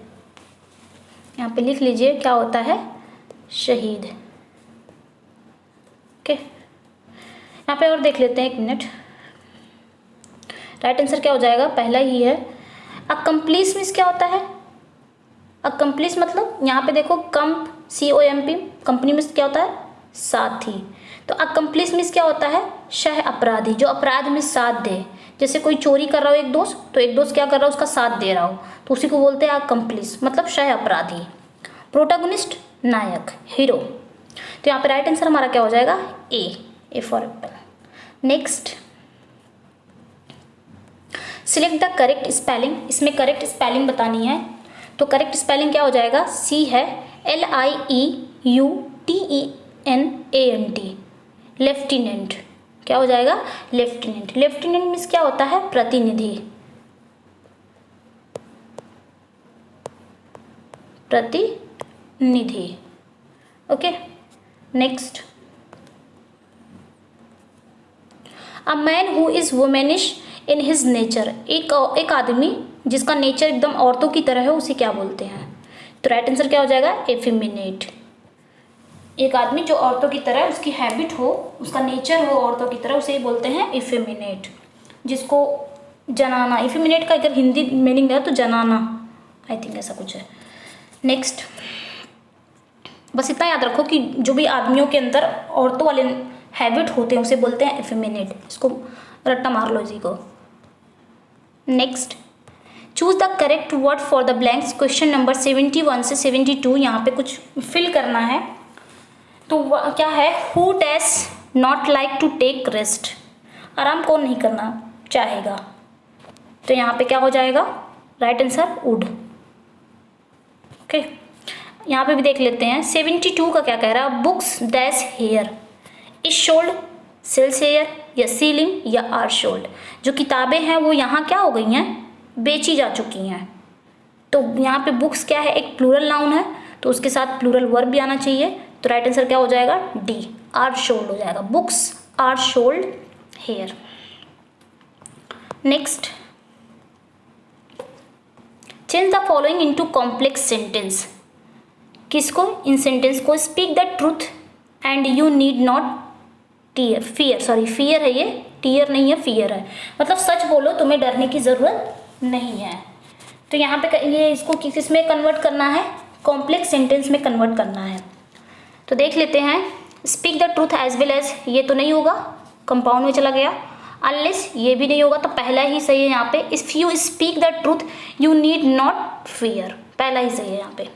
यहाँ पे लिख लीजिए क्या होता है? शहीद। ओके, यहाँ पे और देख लेते हैं, 1 मिनट। राइट आंसर क्या हो जाएगा? पहला ही है। अकम्प्लिस मीन्स क्या होता है? अकम्प्लिस मतलब यहाँ पे देखो कंप, COMP, कंपनी मीन्स क्या होता है? साथी। तो अकम्प्लिस मीन्स क्या होता है? सह अपराधी, जो अपराध में साथ दे। जैसे कोई चोरी कर रहा हो एक दोस्त, तो एक दोस्त क्या कर रहा हो? उसका साथ दे रहा हो, तो उसी को बोलते हैं अकम्प्लिस, मतलब सह अपराधी। प्रोटागोनिस्ट नायक, हीरो। तो यहाँ पे राइट आंसर हमारा क्या हो जाएगा? A for apple. Next, select the correct spelling. इसमें करेक्ट स्पेलिंग बतानी है, तो करेक्ट स्पेलिंग क्या हो जाएगा? सी है LIEUTENANT, लेफ्टिनेंट। क्या हो जाएगा? लेफ्टिनेंट। लेफ्टिनेंट मीन्स क्या होता है? प्रतिनिधि। प्रतिनिधि। Okay, next, a man who is womanish in his nature. एक आदमी जिसका नेचर एकदम औरतों की तरह है, उसे क्या बोलते हैं? तो राइट आंसर क्या हो जाएगा? एफिमिनेट। एक आदमी जो औरतों की तरह, उसकी हैबिट हो, उसका नेचर हो औरतों की तरह, उसे बोलते हैं इफेमिनेट। जिसको जनाना, इफेमिनेट का अगर हिंदी मीनिंग है तो जनाना, आई थिंक ऐसा कुछ है। नेक्स्ट, बस इतना याद रखो कि जो भी आदमियों के अंदर औरतों वाले हैबिट होते हैं उसे बोलते हैं इफेमिनेट। इसको रट्टा मार लो इसी को। Next, choose the correct word for the blanks. Question number 71 से 72 यहाँ पे कुछ फिल करना है। तो क्या है? Who dash not like to take rest. आराम कौन नहीं करना चाहेगा? तो यहाँ पे क्या हो जाएगा? Right answer would. ओके, यहाँ पे भी देख लेते हैं 72 का क्या कह रहा है? Books dash here is sold, sells here, या सीलिंग, या आर सोल्ड। जो किताबें हैं वो यहाँ क्या हो गई हैं? बेची जा चुकी हैं। तो यहाँ पे बुक्स क्या है? एक प्लूरल नाउन है, तो उसके साथ प्लूरल वर्ब भी आना चाहिए। तो राइट आंसर क्या हो जाएगा? डी, आर सोल्ड हो जाएगा। Books are sold here. Next, change the following into complex sentence. किसको? इन सेंटेंस को। Speak the truth and you need not tear, fear, sorry fear है ये, टीयर नहीं है, फियर है। मतलब सच बोलो, तुम्हें डरने की ज़रूरत नहीं है। तो यहाँ पे ये इसको किस में कन्वर्ट करना है? कॉम्प्लेक्स सेंटेंस में कन्वर्ट करना है। तो देख लेते हैं। Speak the truth as well as, ये तो नहीं होगा, कंपाउंड में चला गया। अनलेस, ये भी नहीं होगा, तो पहला ही सही है यहाँ पे। If you speak the truth you need not fear, पहला ही सही है यहाँ पे।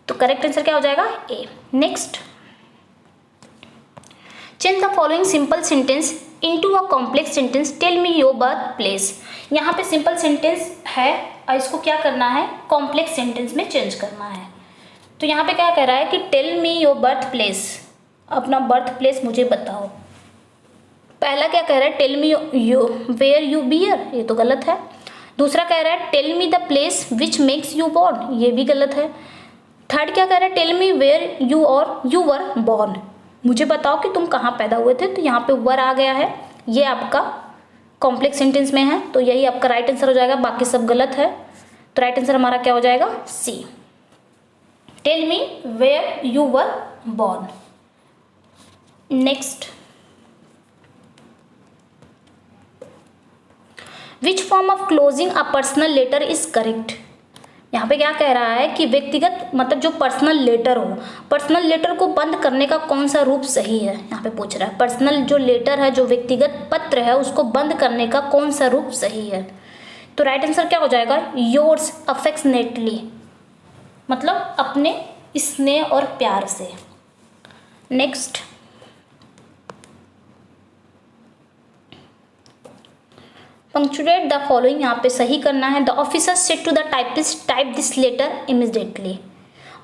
तो करेक्ट आंसर क्या हो जाएगा? A. Next, change the following simple sentence into a complex sentence. Tell me your birth place. यहाँ पे सिंपल सेंटेंस है और इसको क्या करना है? कॉम्प्लेक्स सेंटेंस में चेंज करना है। तो यहाँ पे क्या कह रहा है कि tell me your birth place, अपना बर्थ प्लेस मुझे बताओ। पहला क्या कह रहा है? Tell me you where you bear, ये तो गलत है। दूसरा कह रहा है tell me the place which makes you born, ये भी गलत है। थर्ड क्या कह रहा है? टेल मी वेयर यू और यू वर बॉर्न, मुझे बताओ कि तुम कहाँ पैदा हुए थे। तो यहाँ पे वर आ गया है, ये आपका कॉम्प्लेक्स सेंटेंस में है, तो यही आपका राइट आंसर हो जाएगा। बाकी सब गलत है। तो राइट आंसर हमारा क्या हो जाएगा? C, tell me where you were born. Next, which form of closing a personal letter is correct. यहाँ पे क्या कह रहा है कि व्यक्तिगत मतलब जो पर्सनल लेटर हो, पर्सनल लेटर को बंद करने का कौन सा रूप सही है, यहाँ पे पूछ रहा है। पर्सनल जो लेटर है, जो व्यक्तिगत पत्र है, उसको बंद करने का कौन सा रूप सही है। तो राइट आंसर क्या हो जाएगा? योर्स अफेक्शनेटली, मतलब अपने स्नेह और प्यार से। नेक्स्ट, पंक्चुएट द फॉलोइंग, यहाँ पे सही करना है। The officer said to the typist type this letter immediately.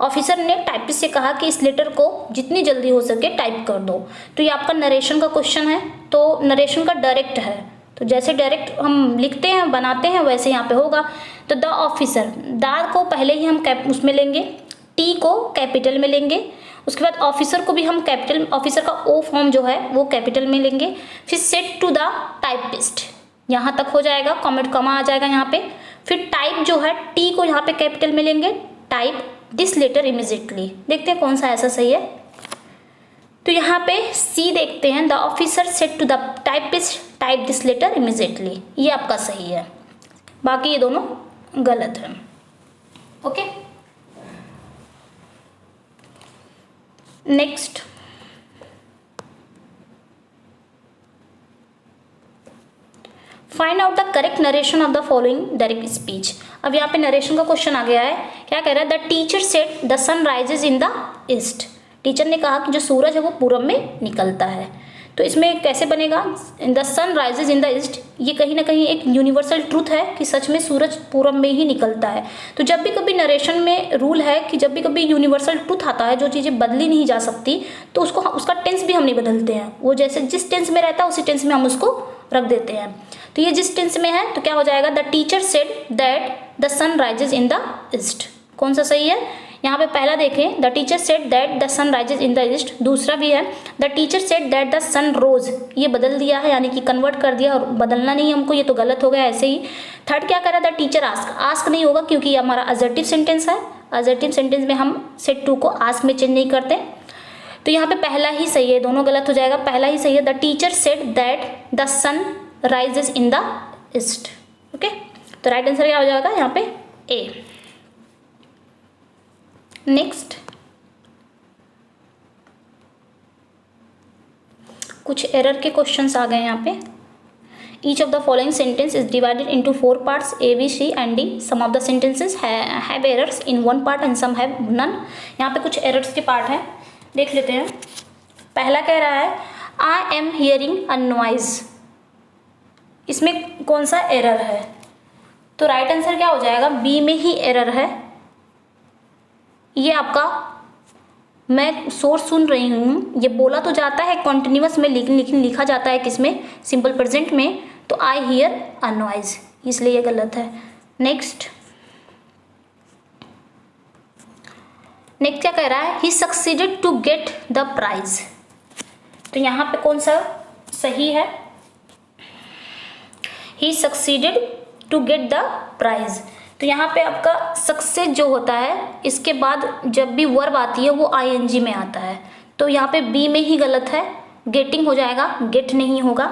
Officer ने टाइपिस्ट से कहा कि इस लेटर को जितनी जल्दी हो सके टाइप कर दो। तो ये आपका नरेशन का क्वेश्चन है, तो नरेशन का डायरेक्ट है, तो जैसे डायरेक्ट हम लिखते हैं बनाते हैं वैसे यहाँ पे होगा। तो द ऑफिसर, द को पहले ही हम उसमें लेंगे, टी को कैपिटल में लेंगे उसके बाद ऑफिसर को भी हम कैपिटल, ऑफिसर का ओ फॉर्म जो है वो कैपिटल में लेंगे। फिर सेट टू द टाइपिस्ट, यहाँ तक हो जाएगा, कॉमेट कॉमा आ जाएगा यहाँ पे। फिर टाइप जो है टी को यहाँ पे कैपिटल में लेंगे, टाइप दिस लेटर इमीजिएटली। देखते हैं कौन सा ऐसा सही है। तो यहाँ पे सी देखते हैं, the officer said to the typist type this letter immediately, ये आपका सही है, बाकी ये दोनों गलत है। Okay, next find out the correct narration of the following direct speech. अब यहाँ पे नरेशन का क्वेश्चन आ गया है, क्या कह रहा है, the teacher said the sun rises in the east. Teacher ने कहा कि जो सूरज है वो पूरब में निकलता है। तो इसमें कैसे बनेगा, the sun rises in the east, ये कहीं ना कहीं एक यूनिवर्सल ट्रूथ है कि सच में सूरज पूरब में ही निकलता है। तो जब भी कभी नरेशन में रूल है कि जब भी कभी यूनिवर्सल ट्रूथ आता है, जो चीज़ें बदली नहीं जा सकती, तो उसको उसका टेंस भी हम नहीं बदलते हैं, वो जैसे जिस टेंस में रहता है उसी टेंस में हम उसको रख देते हैं। तो ये जिस टेंस में है तो क्या हो जाएगा, the teacher said that the sun rises in the east. कौन सा सही है, यहाँ पे पहला देखें, the teacher said that the sun rises in the east. दूसरा भी है, the teacher said that the sun rose, ये बदल दिया है, यानी कि कन्वर्ट कर दिया, और बदलना नहीं हमको, ये तो गलत हो गया ऐसे ही। थर्ड क्या करा, द टीचर आस्क, आस्क नहीं होगा क्योंकि ये हमारा असर्टिव सेंटेंस है, असर्टिव सेंटेंस में हम सेड टू को आस्क में चेंज नहीं करते। तो यहाँ पे पहला ही सही है, दोनों गलत हो जाएगा, पहला ही सही है, the teacher said that the sun rises in the east. Okay, तो राइट आंसर क्या हो जाएगा यहाँ पे ए। नेक्स्ट, कुछ एरर के क्वेश्चंस आ गए यहाँ पे। Each of the following sentence is divided into 4 parts A B C and D. Some of the sentences have errors in 1 part and some have none. यहाँ पे कुछ एरर्स के पार्ट हैं, देख लेते हैं। पहला कह रहा है, I am hearing a noise, इसमें कौन सा एरर है, तो राइट आंसर क्या हो जाएगा, बी में ही एरर है। ये आपका, मैं सोर्स सुन रही हूँ, ये बोला तो जाता है कॉन्टिन्यूअस में, लेकिन लिखा जाता है किसमें, सिंपल प्रेजेंट में, तो आई हियर अ नॉइज, इसलिए ये गलत है। नेक्स्ट क्या कह रहा है, he succeeded to get the prize. तो यहाँ पे कौन सा सही है, he succeeded to get the prize. तो यहाँ पे आपका सक्सेस जो होता है, इसके बाद जब भी वर्ब आती है वो आईएनजी में आता है, तो यहाँ पे बी में ही गलत है, गेटिंग हो जाएगा, गेट नहीं होगा।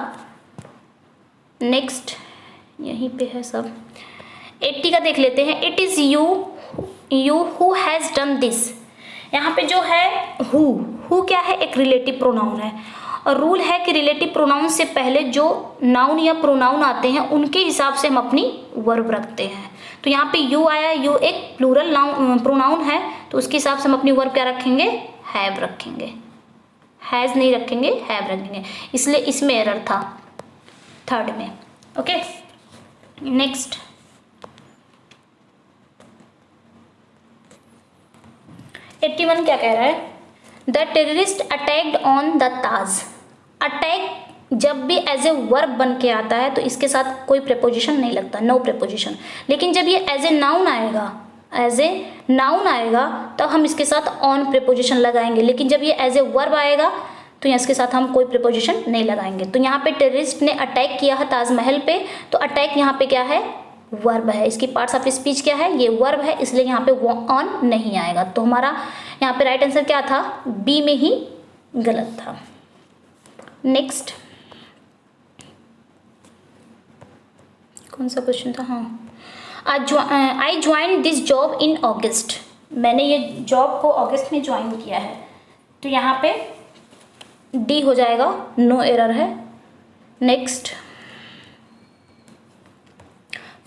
नेक्स्ट यहीं पे है सब। 80 का देख लेते हैं, it is you who has done this. यहाँ पे जो है हु क्या है, एक रिलेटिव प्रोनाउन है, और रूल है कि रिलेटिव प्रोनाउन से पहले जो नाउन या प्रोनाउन आते हैं उनके हिसाब से हम अपनी वर्ब रखते हैं। तो यहाँ पे यू आया, यू एक प्लूरल नाउन प्रोनाउन है, तो उसके हिसाब से हम अपनी वर्ब क्या रखेंगे, हैव रखेंगे, हैज़ नहीं रखेंगे, हैव रखेंगे, इसलिए इसमें एरर था थर्ड में। ओके, नेक्स्ट 81 क्या कह रहा है, the terrorist attacked on the Taj. Attack जब भी एज ए वर्ब बन के आता है तो इसके साथ कोई प्रेपोजिशन नहीं लगता, नो प्रेपोजिशन। लेकिन जब ये एज ए नाउन आएगा, एज ए नाउन आएगा तब हम इसके साथ ऑन प्रेपोजिशन लगाएंगे, लेकिन जब ये एज ए वर्ब आएगा तो इसके साथ हम कोई प्रेपोजिशन नहीं लगाएंगे। तो यहाँ पे टेररिस्ट ने अटैक किया है ताजमहल पे, तो अटैक यहाँ पे क्या है, वर्ब है, इसकी पार्ट्स ऑफ स्पीच क्या है, ये वर्ब है, इसलिए यहाँ पे वो ऑन नहीं आएगा। तो हमारा यहाँ पे राइट आंसर क्या था, बी में ही गलत था। नेक्स्ट कौन सा क्वेश्चन था, हाँ, I join this job in August. मैंने ये जॉब को अगस्त में ज्वाइन किया है, तो यहाँ पे डी हो जाएगा, नो एरर है। Next,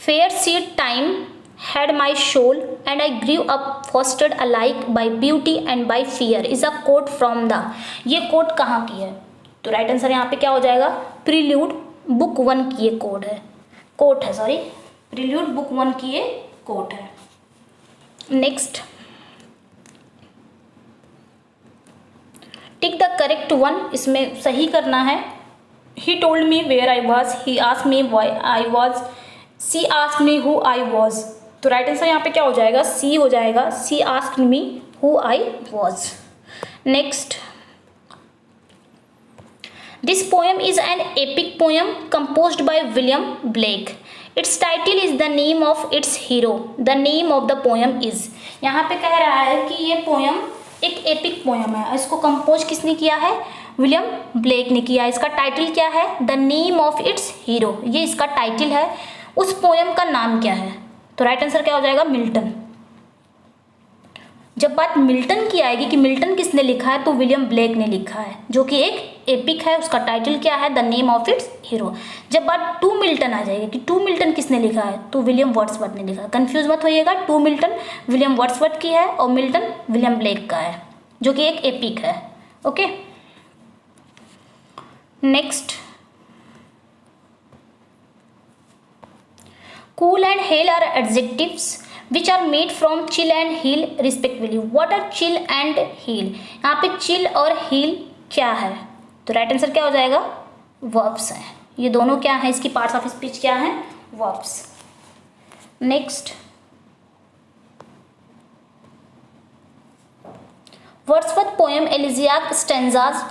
fair seed time had my soul and I grew up fostered alike by beauty and by fear is a quote from the. ये कोट कहाँ की है, तो राइट आंसर यहाँ पे क्या हो जाएगा, प्रील्यूड बुक 1 की ये कोड है, कोट है, सॉरी, प्रील्यूड बुक 1 की ये कोट है। Next, tick the correct one, इसमें सही करना है। He told me where I was, he asked me why I was, she asked me who I was. तो राइट आंसर यहाँ पे क्या हो जाएगा, सी हो जाएगा, she asked me who I was. Next, this poem is an epic poem composed by William Blake. Its title is the name of its hero. The name of the poem is. यहाँ पे कह रहा है कि ये poem एक epic poem है. इसको कंपोज किसने किया है? विलियम ब्लेक ने किया. इसका टाइटल क्या है? The name of its hero. ये इसका टाइटल है. उस पोएम का नाम क्या है? तो राइट आंसर क्या हो जाएगा? मिल्टन. जब बात मिल्टन की आएगी कि मिल्टन किसने लिखा है, तो विलियम ब्लेक ने लिखा है, जो कि एक एपिक है. उसका टाइटल क्या है? The name of its hero. जब बात टू मिल्टन आ जाएगी कि टू मिल्टन किसने लिखा है, तो विलियम वर्ड्सवर्थ ने लिखा है. कंफ्यूज मत होइएगा, टू मिल्टन विलियम वर्ड्सवर्थ की है और मिल्टन विलियम ब्लेक का है, जो कि एक एपिक है. Okay, next, cool and hail are adjectives which are made from chill and heal respectively. What are chill and heal? यहाँ पे chill और heal क्या है? तो राइट आंसर क्या हो जाएगा? वर्ब्स हैं. ये दोनों क्या है? इसकी पार्ट्स ऑफ स्पीच क्या है? Verbs. Next, Wordsworth poem एलिजियाक stanzas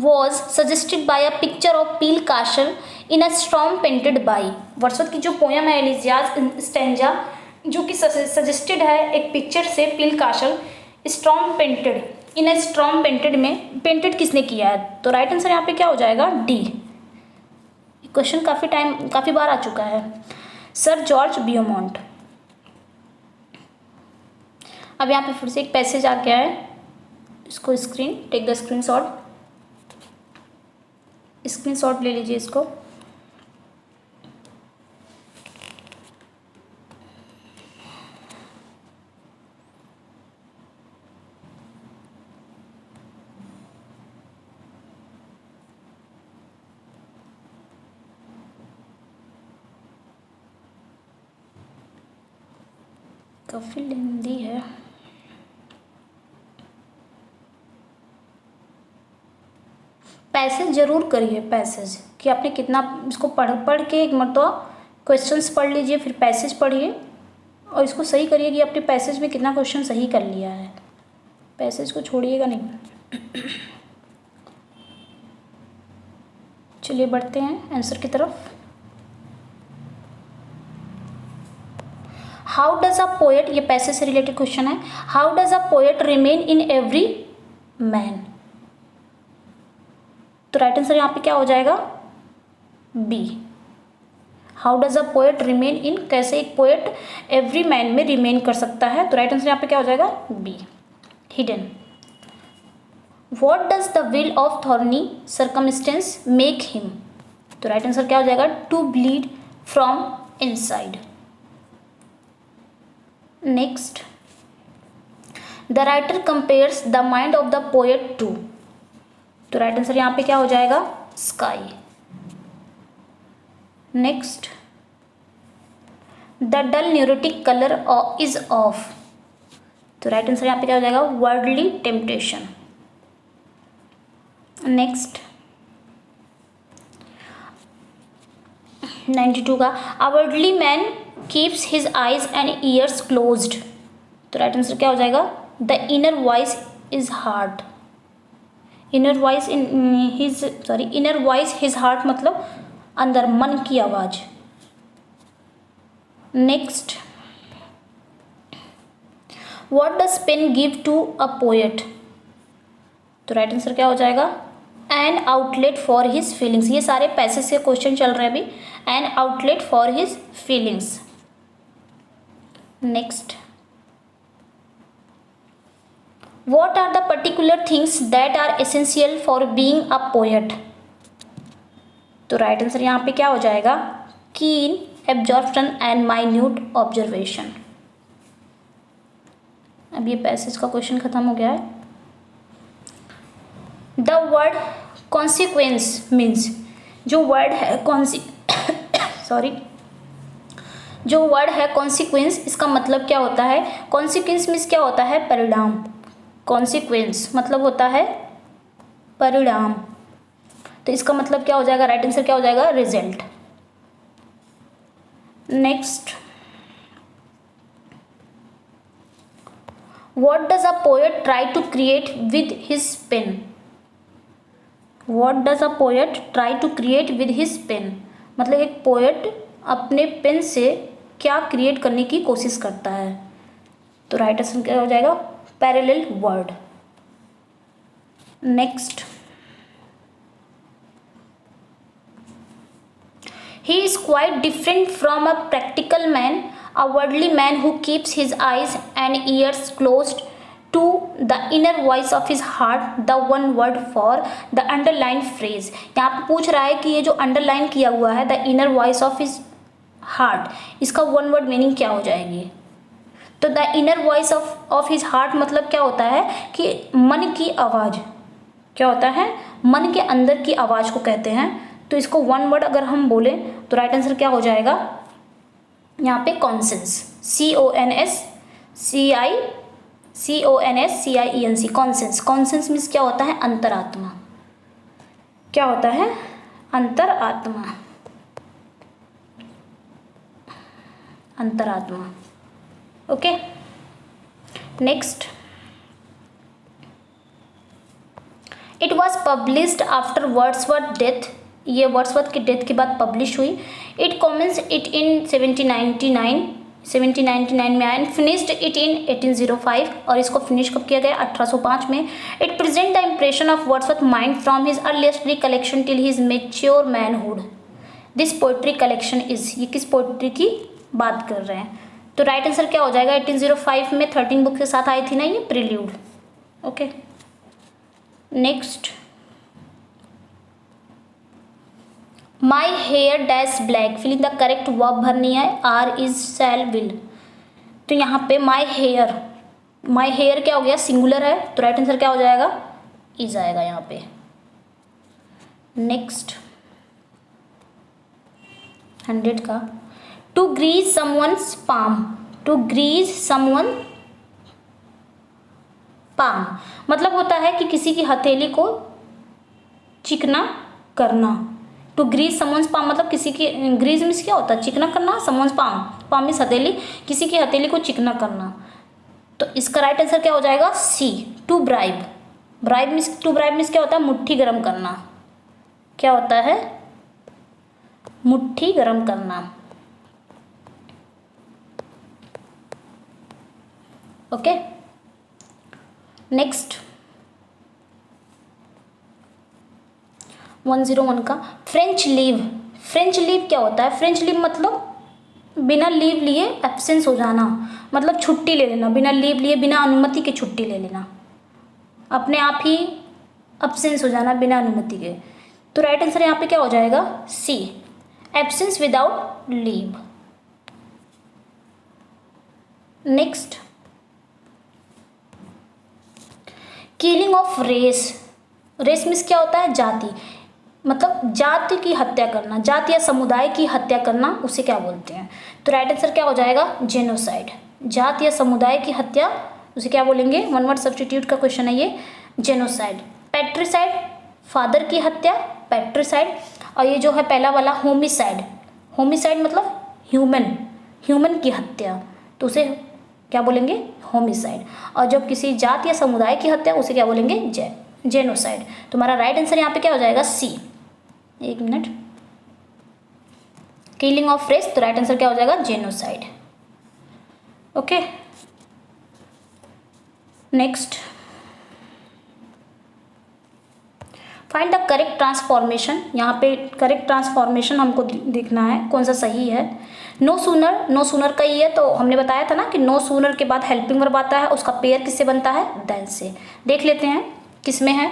was suggested by a picture of Peel Castle in a storm painted by. Wordsworth की जो पोएम है एलिजियाक स्टैंजा, जो कि सजेस्टेड है एक पिक्चर से, Peele castle storm painted. In a storm painted में painted किसने किया है? तो राइट आंसर यहाँ पे क्या हो जाएगा? डी. क्वेश्चन काफ़ी बार आ चुका है. Sir George Beaumont. अब यहाँ पे फिर से एक पैसेज आ गया है. इसको टेक द स्क्रीनशॉट ले लीजिए इसको. काफ़ी लेंदी है. पैसेज जरूर करिए, पैसेज कि आपने कितना इसको पढ़ के एक मरतबा क्वेश्चंस पढ़ लीजिए, फिर पैसेज पढ़िए और इसको सही करिए कि आपने पैसेज में कितना क्वेश्चन सही कर लिया है. पैसेज को छोड़िएगा नहीं. चलिए बढ़ते हैं आंसर की तरफ. हाउ डज अ पोएट, ये पैसेज से रिलेटेड क्वेश्चन है. How does a poet remain in every man? तो राइट आंसर यहाँ पे क्या हो जाएगा? B. How does a poet remain in, कैसे एक पोएट एवरी मैन में रिमेन कर सकता है? तो राइट आंसर यहाँ पे क्या हो जाएगा? B. Hidden. What does the will of thorny circumstance make him? तो राइट आंसर क्या हो जाएगा? To bleed from inside. Next, the writer compares the mind of the poet to. तो राइट आंसर यहाँ पे क्या हो जाएगा? Sky. Next, the dull neurotic colour is of. तो राइट आंसर यहाँ पे क्या हो जाएगा? Worldly temptation. नेक्स्ट, 92 का, a worldly man keeps his eyes and ears closed. तो राइट आंसर क्या हो जाएगा? The inner voice is heart. Inner voice his heart मतलब अंदर मन की आवाज. Next, what does pen give to a poet? तो राइट आंसर क्या हो जाएगा? An outlet for his feelings. ये सारे पैसेज से क्वेश्चन चल रहे हैं अभी. An outlet for his feelings. Next, what are the particular things that are essential for being a poet? तो राइट आंसर यहाँ पे क्या हो जाएगा? keen absorption and minute observation. अब ये पैसेज का क्वेश्चन खत्म हो गया है. the word consequence means, जो वर्ड है जो वर्ड है consequence, इसका मतलब क्या होता है? consequence मीन्स क्या होता है? परिणाम. कॉन्सिक्वेंस मतलब होता है परिणाम. तो इसका मतलब क्या हो जाएगा? राइट आंसर क्या हो जाएगा? Result. Next, What does a poet try to create with his pen? What does a poet try to create with his pen? मतलब एक पोएट अपने पेन से क्या क्रिएट करने की कोशिश करता है? तो राइट आंसर क्या हो जाएगा? Parallel word. Next, he is quite different from a practical man, a worldly man who keeps his eyes and ears closed to the inner voice of his heart, the one word for the underlined phrase। यहाँ पे पूछ रहा है कि ये जो underline किया हुआ है the inner voice of his heart, इसका वन वर्ड मीनिंग क्या हो जाएगी? तो the inner voice of his heart मतलब क्या होता है कि मन की आवाज़, क्या होता है? मन के अंदर की आवाज़ को कहते हैं। तो इसको वन वर्ड अगर हम बोलें तो राइट आंसर क्या हो जाएगा? यहाँ पे conscience, CONSCIENC, conscience. Conscience means क्या होता है? अंतरात्मा। क्या होता है? अंतरात्मा, अंतरात्मा। Okay, next, it was published after Wordsworth death, ये वर्ड्सवर्थ की डेथ के बाद पब्लिश हुई। इट कॉमेंस इट इन 1799 में आया एंड फिनिश्ड इट इन 1805, और इसको फिनिश कब किया गया? 1805 में। It present the impression of Wordsworth mind from his earliest recollection till his mature manhood. This poetry collection is, ये किस पोइट्री की बात कर रहे हैं? तो राइट आंसर क्या हो जाएगा? 1805 में 13 बुक के साथ आई थी ना ये prelude. Okay, next, my hair dash black, filling the correct verb भरनी है, आर इज शैल विल। तो यहाँ पे माई हेयर क्या हो गया? सिंगुलर है, तो राइट आंसर क्या हो जाएगा? इज आएगा यहाँ पे। नेक्स्ट, 100 का, to grease someone's palm, to grease someone palm मतलब होता है कि किसी की हथेली को चिकना करना। टू ग्रीज समवन्स पाम मतलब किसी की, ग्रीज मीन्स क्या होता है? चिकना करना। समवन्स पाम, पाम मीन्स हथेली, किसी की हथेली को चिकना करना। तो इसका राइट आंसर क्या हो जाएगा? C, to bribe. To bribe means क्या होता है? मुट्ठी गरम करना। क्या होता है? मुट्ठी गरम करना। ओके, नेक्स्ट, 101 का, फ्रेंच लीव। फ्रेंच लीव क्या होता है? फ्रेंच लीव मतलब बिना लीव लिए एब्सेंस हो जाना, मतलब छुट्टी ले लेना, बिना लीव लिए, बिना अनुमति के छुट्टी ले लेना, अपने आप ही एब्सेंस हो जाना बिना अनुमति के। तो राइट आंसर यहाँ पे क्या हो जाएगा? C, absence without leave. Next, killing of race. Race means क्या होता है? जाति, मतलब जाति की हत्या करना, जाति या समुदाय की हत्या करना, उसे क्या बोलते हैं? तो राइट आंसर क्या हो जाएगा? जेनोसाइड। जाति या समुदाय की हत्या, उसे क्या बोलेंगे? वन वर्ड सब्स्टिट्यूट का क्वेश्चन है ये, जेनोसाइड। पैट्रिसाइड, फादर की हत्या, पैट्रिसाइड। और ये जो है पहला वाला होमिसाइड, होमिसाइड मतलब ह्यूमन की हत्या, तो उसे क्या बोलेंगे? होमिसाइड। और जब किसी जाति या समुदाय की हत्या, उसे क्या बोलेंगे? जेनोसाइड। तुम्हारा राइट आंसर यहाँ पे क्या हो जाएगा? सी। एक मिनट, किलिंग ऑफ रेस, तो राइट आंसर क्या हो जाएगा? Genocide. Okay, next, find the correct transformation. यहाँ पे करेक्ट ट्रांसफॉर्मेशन हमको देखना है कौन सा सही है। नो सूनर का ही है, तो हमने बताया था ना कि नो सूनर के बाद हेल्पिंग वर्ब आता है, उसका पेयर किससे बनता है? देन से। देख लेते हैं किस में है।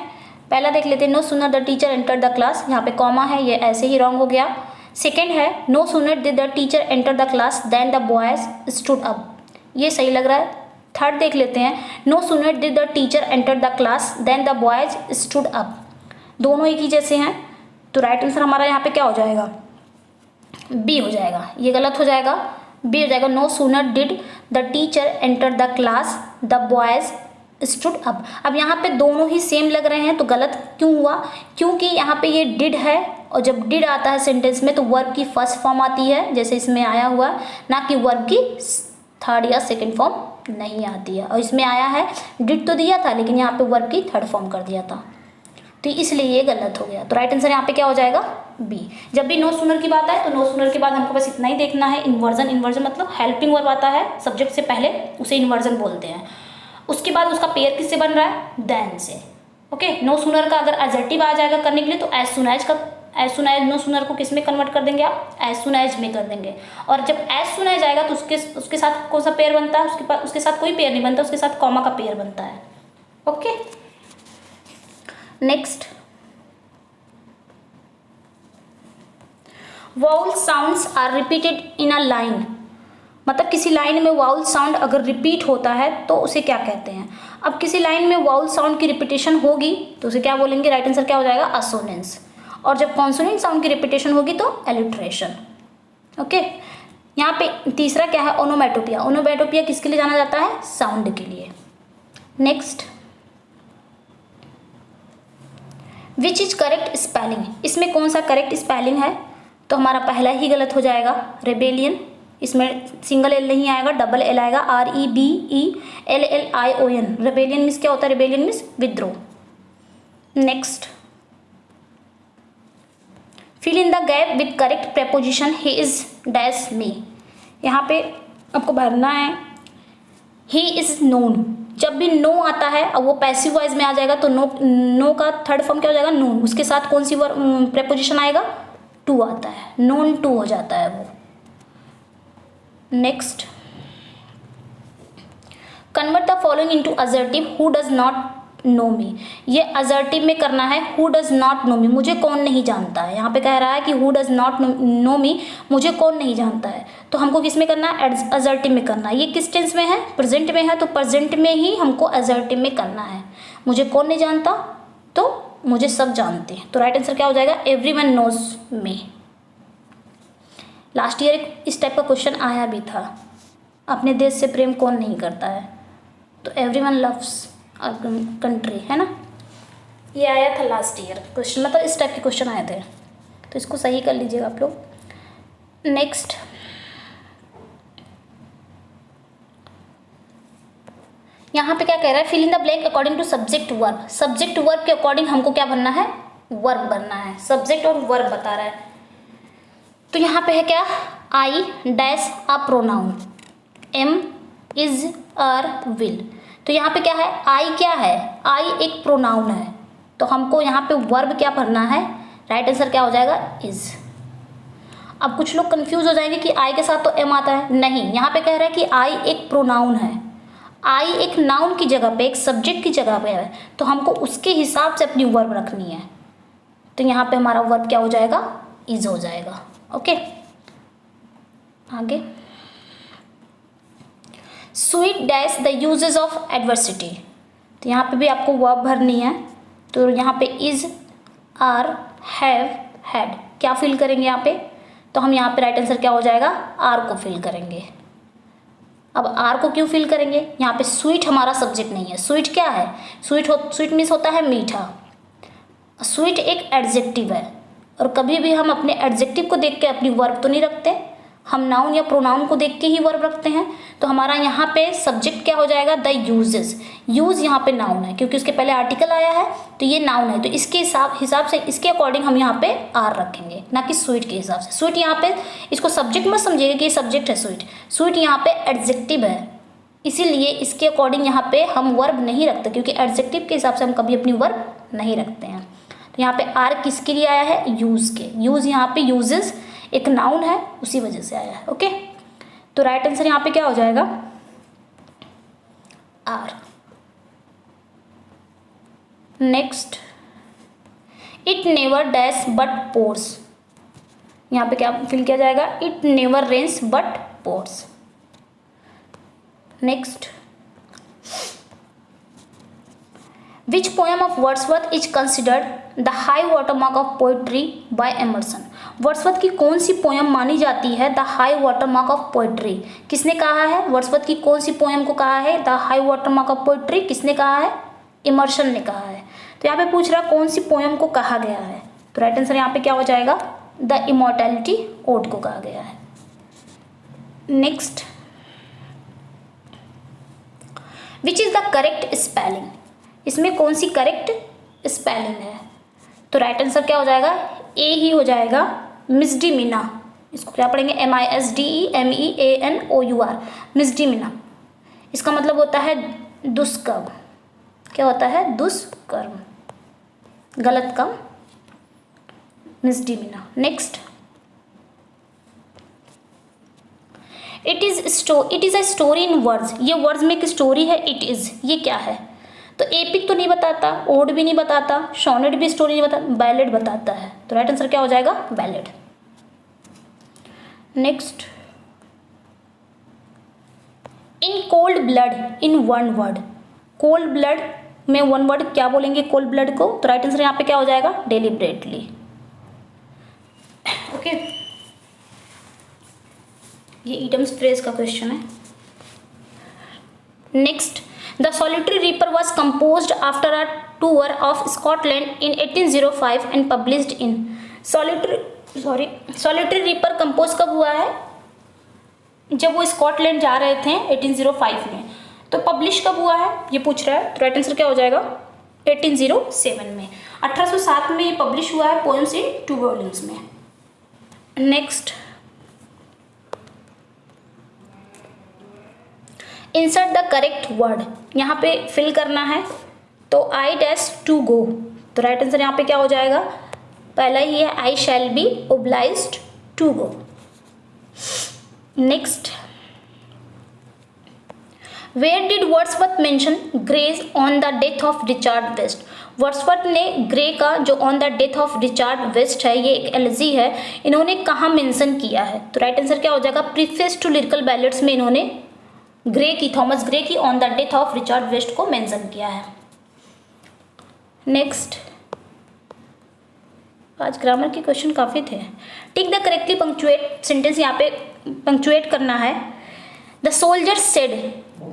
पहला देख लेते हैं, no sooner the teacher enter the class, यहाँ पे कॉमा है, ये ऐसे ही रॉन्ग हो गया। सेकेंड है, no sooner did the teacher enter the class then the boys stood up, ये सही लग रहा है। थर्ड देख लेते हैं, no sooner did the teacher enter the class then the boys stood up, दोनों एक ही जैसे हैं, तो राइट आंसर हमारा यहाँ पे क्या हो जाएगा? बी हो जाएगा। ये गलत हो जाएगा, बी हो जाएगा। No sooner did the teacher enter the class the boys stood up. अब यहाँ पे दोनों ही सेम लग रहे हैं, तो गलत क्यों हुआ? क्योंकि यहाँ पे ये डिड है, और जब डिड आता है सेंटेंस में तो वर्ब की फर्स्ट फॉर्म आती है, जैसे इसमें आया हुआ, ना कि वर्ब की थर्ड या सेकंड फॉर्म नहीं आती है। और इसमें आया है डिड तो दिया था लेकिन यहाँ पे वर्ब की थर्ड फॉर्म कर दिया था, तो इसलिए ये गलत हो गया। तो राइट आंसर यहाँ पे क्या हो जाएगा? बी। जब भी नो सूनर की बात आए तो नो सूनर के बाद हमको बस इतना ही देखना है, इन्वर्जन। इन्वर्जन मतलब हेल्पिंग वर्ब आता है सब्जेक्ट से पहले, उसे इन्वर्जन बोलते हैं। उसके बाद उसका पेयर किससे बन रहा है? देन से। ओके, नो सूनर का अगर एडजेक्टिव आ जाएगा करने के लिए तो एज सुन एज का, as soon as no sooner को किस में कन्वर्ट कर देंगे आप? एज सुन एज में कर देंगे। और जब एज सुन एज आएगा तो उसके साथ कौन सा पेयर बनता है? उसके साथ कोई पेयर नहीं बनता, उसके साथ कॉमा का पेयर बनता है। Okay, next, vowel sounds are repeated in a line. मतलब किसी लाइन में वाउल साउंड अगर रिपीट होता है तो उसे क्या कहते हैं? अब किसी लाइन में वाउल साउंड की रिपीटेशन होगी तो उसे क्या बोलेंगे? राइट आंसर क्या हो जाएगा? असोनेंस। और जब कॉन्सोनेंट साउंड की रिपीटेशन होगी तो एलिट्रेशन। ओके, यहाँ पे तीसरा क्या है? ओनोमेटोपिया। ओनोमेटोपिया किसके लिए जाना जाता है? साउंड के लिए। Next, which is correct spelling. इसमें कौन सा करेक्ट स्पेलिंग है? तो हमारा पहला ही गलत हो जाएगा, रेबेलियन। इसमें सिंगल एल नहीं आएगा, डबल एल आएगा, REBELLION। रेबेलियन मीन्स क्या होता है? रेबेलियन मीन्स विद्रोह। Next, fill in the gap with correct preposition he is dash me. यहाँ पे आपको भरना है ही इज नोन। जब भी नो आता है, अब वो पैसिव वॉइस में आ जाएगा तो नो का थर्ड फॉर्म क्या हो जाएगा? नोन। उसके साथ कौन सी प्रेपोजिशन आएगा? टू आता है, नोन टू हो जाता है वो। Next, convert the following into assertive who does not know me. ये असर्टिव में करना है, who does not know me, मुझे कौन नहीं जानता है। यहाँ पे कह रहा है कि who does not know me, मुझे कौन नहीं जानता है। तो हमको किस में करना है? असर्टिव में करना है। ये किस टेंस में है? प्रेजेंट में है, तो प्रेजेंट में ही हमको असर्टिव में करना है। मुझे कौन नहीं जानता? तो मुझे सब जानते हैं। तो राइट आंसर क्या हो जाएगा? Everyone knows me. Last year इस टाइप का क्वेश्चन आया भी था, अपने देश से प्रेम कौन नहीं करता है? तो एवरीवन लव्स कंट्री, है ना। ये आया था लास्ट ईयर क्वेश्चन, मतलब इस टाइप के क्वेश्चन आए थे, तो इसको सही कर लीजिएगा आप लोग। नेक्स्ट, यहाँ पे क्या कह रहा है? Fill in the blank according to subject verb. Subject verb के अकॉर्डिंग हमको क्या बनना है? वर्ब बनना है। सब्जेक्ट और वर्ब बता रहा है, तो यहाँ पे है क्या? I dash a pronoun, am is are will. तो यहाँ पे क्या है? आई क्या है? आई एक प्रोनाउन है, तो हमको यहाँ पे वर्ब क्या भरना है? राइट आंसर क्या हो जाएगा? इज। अब कुछ लोग कंफ्यूज हो जाएंगे कि आई के साथ तो एम आता है। नहीं, यहाँ पे कह रहा है कि आई एक प्रोनाउन है, आई एक नाउन की जगह पे, एक सब्जेक्ट की जगह पे है, तो हमको उसके हिसाब से अपनी वर्ब रखनी है। तो यहाँ पे हमारा वर्ब क्या हो जाएगा? इज हो जाएगा। ओके, आगे, sweet dash the uses of adversity. तो यहाँ पे भी आपको वर्ब भरनी है, तो यहाँ पे इज, आर, हैव, हैड क्या फिल करेंगे यहाँ पे? तो हम यहाँ पे राइट आंसर क्या हो जाएगा? आर को फिल करेंगे। अब आर को क्यों फिल करेंगे? यहाँ पे स्वीट हमारा सब्जेक्ट नहीं है। स्वीट क्या है? स्वीट मीन्स होता है मीठा। स्वीट एक एडजेक्टिव है, और कभी भी हम अपने एडजेक्टिव को देख के अपनी वर्ब तो नहीं रखते, हम नाउन या प्रोनाउन को देख के ही वर्ब रखते हैं। तो हमारा यहाँ पे सब्जेक्ट क्या हो जाएगा? The uses. यूज यहाँ पे नाउन है क्योंकि उसके पहले आर्टिकल आया है, तो ये नाउन है, तो इसके हिसाब से इसके अकॉर्डिंग हम यहाँ पे आर रखेंगे, ना कि स्वीट के हिसाब से। स्वीट यहाँ पे, इसको सब्जेक्ट मत समझिएगा कि ये सब्जेक्ट है स्वीट। स्वीट यहाँ पे एडजेक्टिव है, इसीलिए इसके अकॉर्डिंग यहाँ पे हम वर्ब नहीं रखते, क्योंकि एडजेक्टिव के हिसाब से हम कभी अपनी वर्ब नहीं रखते हैं। तो यहाँ पे आर किसके लिए आया है? यूज के। यूज यहाँ पे यूजेस एक नाउन है, उसी वजह से आया है। ओके, तो राइट आंसर यहाँ पे क्या हो जाएगा? Are. Next, it never dash but pours. यहाँ पे क्या फिल किया जाएगा? It never rains but pours. Next, which poem of Wordsworth is considered the high water mark of poetry by Emerson. Wordsworth की कौन सी पोएम मानी जाती है the high water mark of poetry? किसने कहा है? वर्ड्सवर्थ की कौन सी पोएम को कहा है the high water mark of poetry? किसने कहा है? एमर्सन ने कहा है। तो यहाँ पे पूछ रहा कौन सी पोएम को कहा गया है, तो राइट आंसर यहाँ पे क्या हो जाएगा? द इमॉर्टैलिटी ओड को कहा गया है। Next, which is the correct spelling, इसमें कौन सी करेक्ट स्पेलिंग है? तो राइट आंसर क्या हो जाएगा? ए ही हो जाएगा, मिसडीमिना। इसको क्या पढ़ेंगे? MISDEMEANOUR, मिसडीमिना। इसका मतलब होता है दुष्कर्म। क्या होता है? दुष्कर्म, गलत काम, misdemeanour. Next, it is a story in words, ये वर्ड्स में एक स्टोरी है। इट इज़, ये क्या है? तो एपिक तो नहीं बताता, ओड भी नहीं बताता, सोनेट भी स्टोरी नहीं बताता, बैलेड बताता है। तो राइट आंसर क्या हो जाएगा? Ballad. Next, in cold blood, in one word, cold blood में वन वर्ड क्या बोलेंगे कोल्ड ब्लड को? तो राइट आंसर यहाँ पे क्या हो जाएगा? डेलिबरेटली। ओके, ये ईडम्स फ्रेज का क्वेश्चन है। Next, the solitary reaper was composed after a tour of Scotland in 1805 and published in. Solitary reaper compose कब हुआ है? जब वो स्कॉटलैंड जा रहे थे 1805 में। तो पब्लिश कब हुआ है ये पूछ रहा है। तो राइट आंसर क्या हो जाएगा? 1807 में। 1807 में ये पब्लिश हुआ है, पोएम्स इन 2 वॉल्यूम्स में। Next, insert the correct word, यहाँ पे फिल करना है। तो आई डैश टू गो, तो राइट आंसर यहाँ पे क्या हो जाएगा? पहला ही है, I shall be obliged to go. Next, where did Wordsworth mention Gray's on the death of Richard West? Wordsworth ने ग्रे का जो on the death of Richard West है, ये एक एलजी है, इन्होंने कहाँ मेंशन किया है? तो राइट आंसर क्या हो जाएगा? प्रीफेस टू लिरिकल बैलेट्स में इन्होंने ग्रे की, थॉमस ग्रे की on the death of Richard West को मेंशन किया है। नेक्स्ट, आज ग्रामर के क्वेश्चन काफ़ी थे। Tick the correctly punctuate sentence, यहाँ पे पंक्चुएट करना है। The soldier said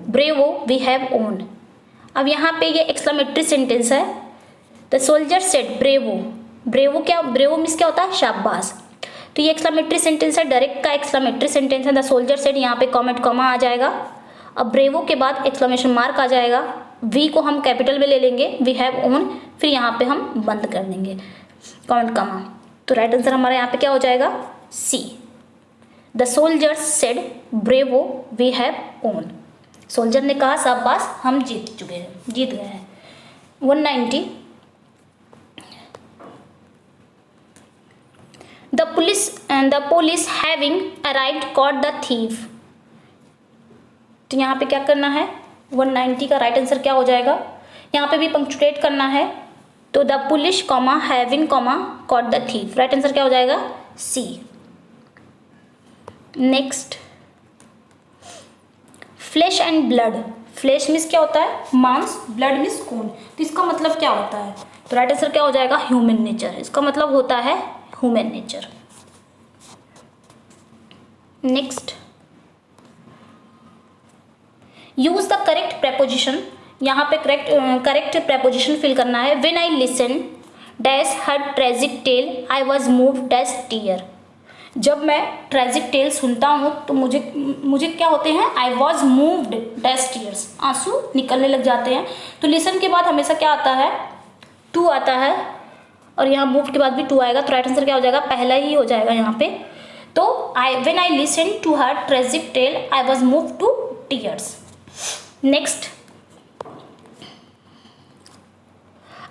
bravo we have owned. अब यहाँ पे ये एक्सक्लेमेटरी सेंटेंस है। The soldier said bravo, bravo क्या, ब्रेवो मीन्स क्या होता है? शाबाश। तो ये एक्सक्लेमेटरी सेंटेंस है, डायरेक्ट का एक्सक्लेमेटरी सेंटेंस है। द सोल्जर सेड, यहाँ पे कॉमेट कॉमा आ जाएगा। अब ब्रेवो के बाद एक्सक्लेमेशन मार्क आ जाएगा। वी को हम कैपिटल में ले लेंगे, वी हैव ओन, फिर यहाँ पे हम बंद कर देंगे कॉमेट कॉमा। तो राइट आंसर हमारा यहाँ पे क्या हो जाएगा? C. The soldiers said bravo we have won. Soldier ने कहा शाबाश, हम जीत चुके हैं, जीत गए हैं। 190, the police having arrived cot the thief. तो यहाँ पे क्या करना है? 190 का राइट आंसर क्या हो जाएगा? यहाँ पे भी पंक्चुएट करना है। तो the police comma having comma caught the thief, right answer क्या हो जाएगा? C. Next, flesh and blood. Flesh means क्या होता है? मांस, ब्लड मीन्स खून। तो इसका मतलब क्या होता है? तो राइट आंसर क्या हो जाएगा? Human nature. इसका मतलब होता है human nature. Next, use the correct preposition, यहाँ पे करेक्ट प्रेपोजिशन फिल करना है। When I listen dash her tragic tale I was move dash tear. जब मैं ट्रेजिक टेल सुनता हूँ तो मुझे क्या होते हैं? I was moved dash tears, आंसू निकलने लग जाते हैं। तो लिसन के बाद हमेशा क्या आता है? टू आता है, और यहाँ मूव के बाद भी टू आएगा। तो राइट आंसर क्या हो जाएगा? पहला ही हो जाएगा यहाँ पे। तो when I listen to her tragic tale I was move to tears. Next,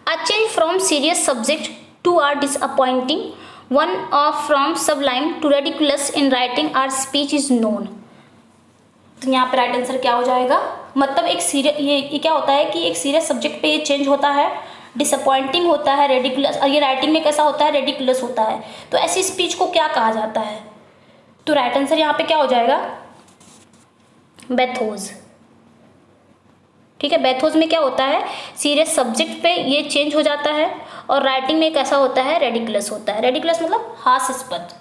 a change from serious subject to a disappointing one or from sublime to ridiculous in writing or speech is known। तो यहाँ पे right answer क्या हो जाएगा? मतलब एक serious, ये क्या होता है कि एक सीरियस सब्जेक्ट पे ये चेंज होता है, डिसअपॉइंटिंग होता है, रेडिकुलस, और ये राइटिंग में कैसा होता है? रेडिकुलस होता है। तो ऐसी स्पीच को क्या कहा जाता है? तो राइट आंसर यहाँ पे क्या हो जाएगा? बैथोज। ठीक है, बैथोज में क्या होता है? सीरियस सब्जेक्ट पे ये चेंज हो जाता है, और राइटिंग में कैसा होता है? रेडिकुलस होता है। रेडिकुलस मतलब हास्यास्पद।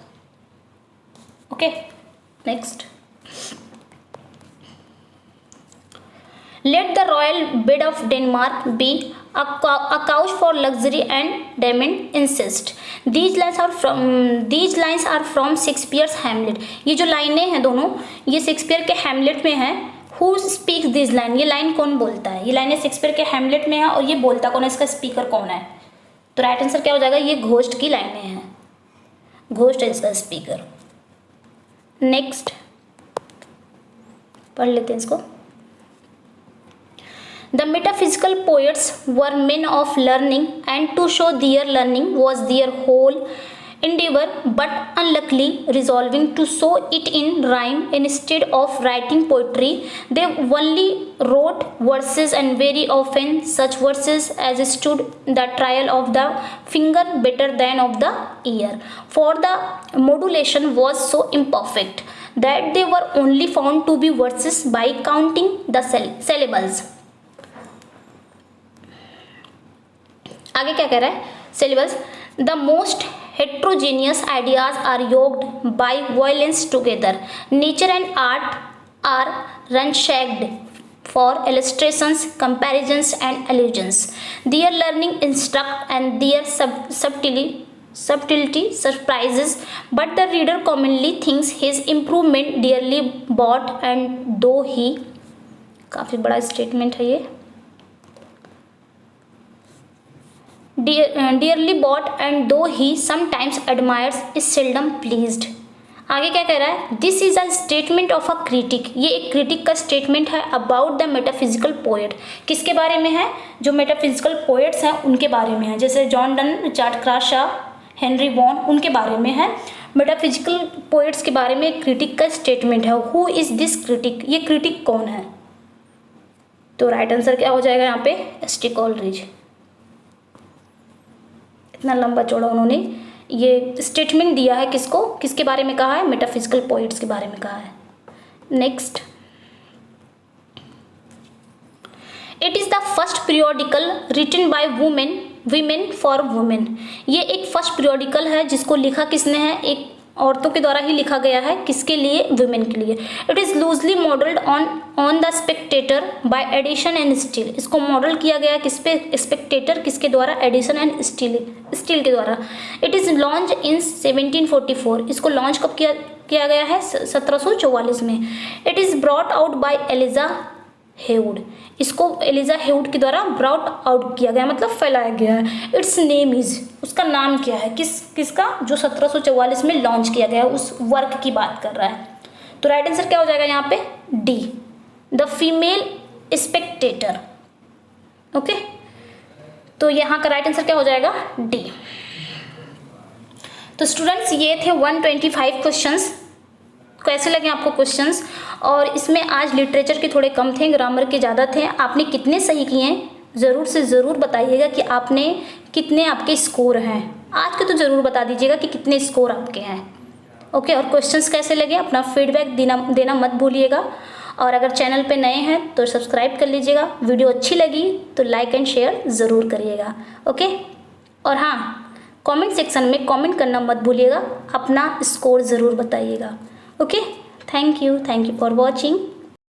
Okay, next, let the royal bed of Denmark be a couch for luxury and diamond incest। These lines are from Shakespeare's Hamlet. ये जो लाइनें हैं दोनों, ये शेक्सपियर के हैमलेट में हैं। हु स्पीक्स दिस लाइन, ये लाइन कौन बोलता है? ये लाइन है शेक्सपियर के हैमलेट में है और ये बोलता कौन है, इसका स्पीकर कौन है? तो राइट आंसर क्या हो जाएगा? ये घोस्ट की लाइनें हैं, घोस्ट है इसका स्पीकर। नेक्स्ट पढ़ लेते हैं इसको। The metaphysical poets were men of learning, and to show their learning was their whole endeavor, but unluckily resolving to show it in rhyme instead of writing poetry, they only wrote verses, and very often such verses as stood the trial of the finger better than of the ear, for the modulation was so imperfect that they were only found to be verses by counting the syllables. आगे क्या कह रहा है? syllables. The most heterogeneous ideas are yoked by violence together. Nature and art are ransacked for illustrations, comparisons, and allusions. Their learning instruct and their subtlety surprises, but the reader commonly thinks his improvement dearly bought, and though he, काफ़ी बड़ा statement है ये, dearly bought and though he sometimes admires is seldom pleased. आगे क्या कह रहा है? This is a statement of a critic, ये एक क्रिटिक का स्टेटमेंट है अबाउट द मेटाफिजिकल पोएट। किसके बारे में है? जो मेटाफिजिकल पोएट्स हैं उनके बारे में है, जैसे John Donne, Richard Crashaw, Henry Vaughan, उनके बारे में है। मेटाफिजिकल पोएट्स के बारे में एक क्रिटिक का स्टेटमेंट है। हु इज दिस क्रिटिक, ये क्रिटिक कौन है? तो राइट आंसर क्या हो जाएगा यहाँ पे? एस.टी. कोलरिज। इतना लंबा चौड़ा उन्होंने ये स्टेटमेंट दिया है, किसको, किसके बारे में कहा है? मेटाफिजिकल पोएट्स के बारे में कहा है। Next, it is the first periodical written by women for women. ये एक फर्स्ट पीरियोडिकल है जिसको लिखा किसने है? एक औरतों के द्वारा ही लिखा गया है। किसके लिए? वुमेन के लिए। It is loosely modelled on the Spectator by Addison and Steele. इसको मॉडल किया गया किस पे? स्पेक्टेटर, किसके द्वारा? एडिशन एंड स्टील के द्वारा। It is launch in 1744। इसको लॉन्च कब किया गया है? 1744 में। It is brought out by Eliza Haywood. इसको एलिजा हेवुड के द्वारा ब्रॉट आउट किया गया, मतलब फैलाया गया है। इट्स नेम इज, उसका नाम क्या है? किसका? जो 1744 में लॉन्च किया गया है, उस वर्क की बात कर रहा है। तो राइट आंसर क्या हो जाएगा यहाँ पे? D, the female Spectator. Okay, तो यहाँ का राइट आंसर क्या हो जाएगा? डी। तो स्टूडेंट्स, ये थे 125 क्वेश्चंस। कैसे लगे आपको क्वेश्चंस? और इसमें आज लिटरेचर के थोड़े कम थे, ग्रामर के ज़्यादा थे। आपने कितने सही किए हैं ज़रूर से ज़रूर बताइएगा कि आपने कितने आपके स्कोर हैं। आज के तो ज़रूर बता दीजिएगा कि कितने स्कोर आपके हैं। ओके, और क्वेश्चंस कैसे लगे अपना फीडबैक देना मत भूलिएगा। और अगर चैनल पे नए हैं तो सब्सक्राइब कर लीजिएगा। वीडियो अच्छी लगी तो लाइक एंड शेयर ज़रूर करिएगा। ओके, और हाँ, कमेंट सेक्शन में कमेंट करना मत भूलिएगा, अपना स्कोर ज़रूर बताइएगा। Okay, thank you for watching.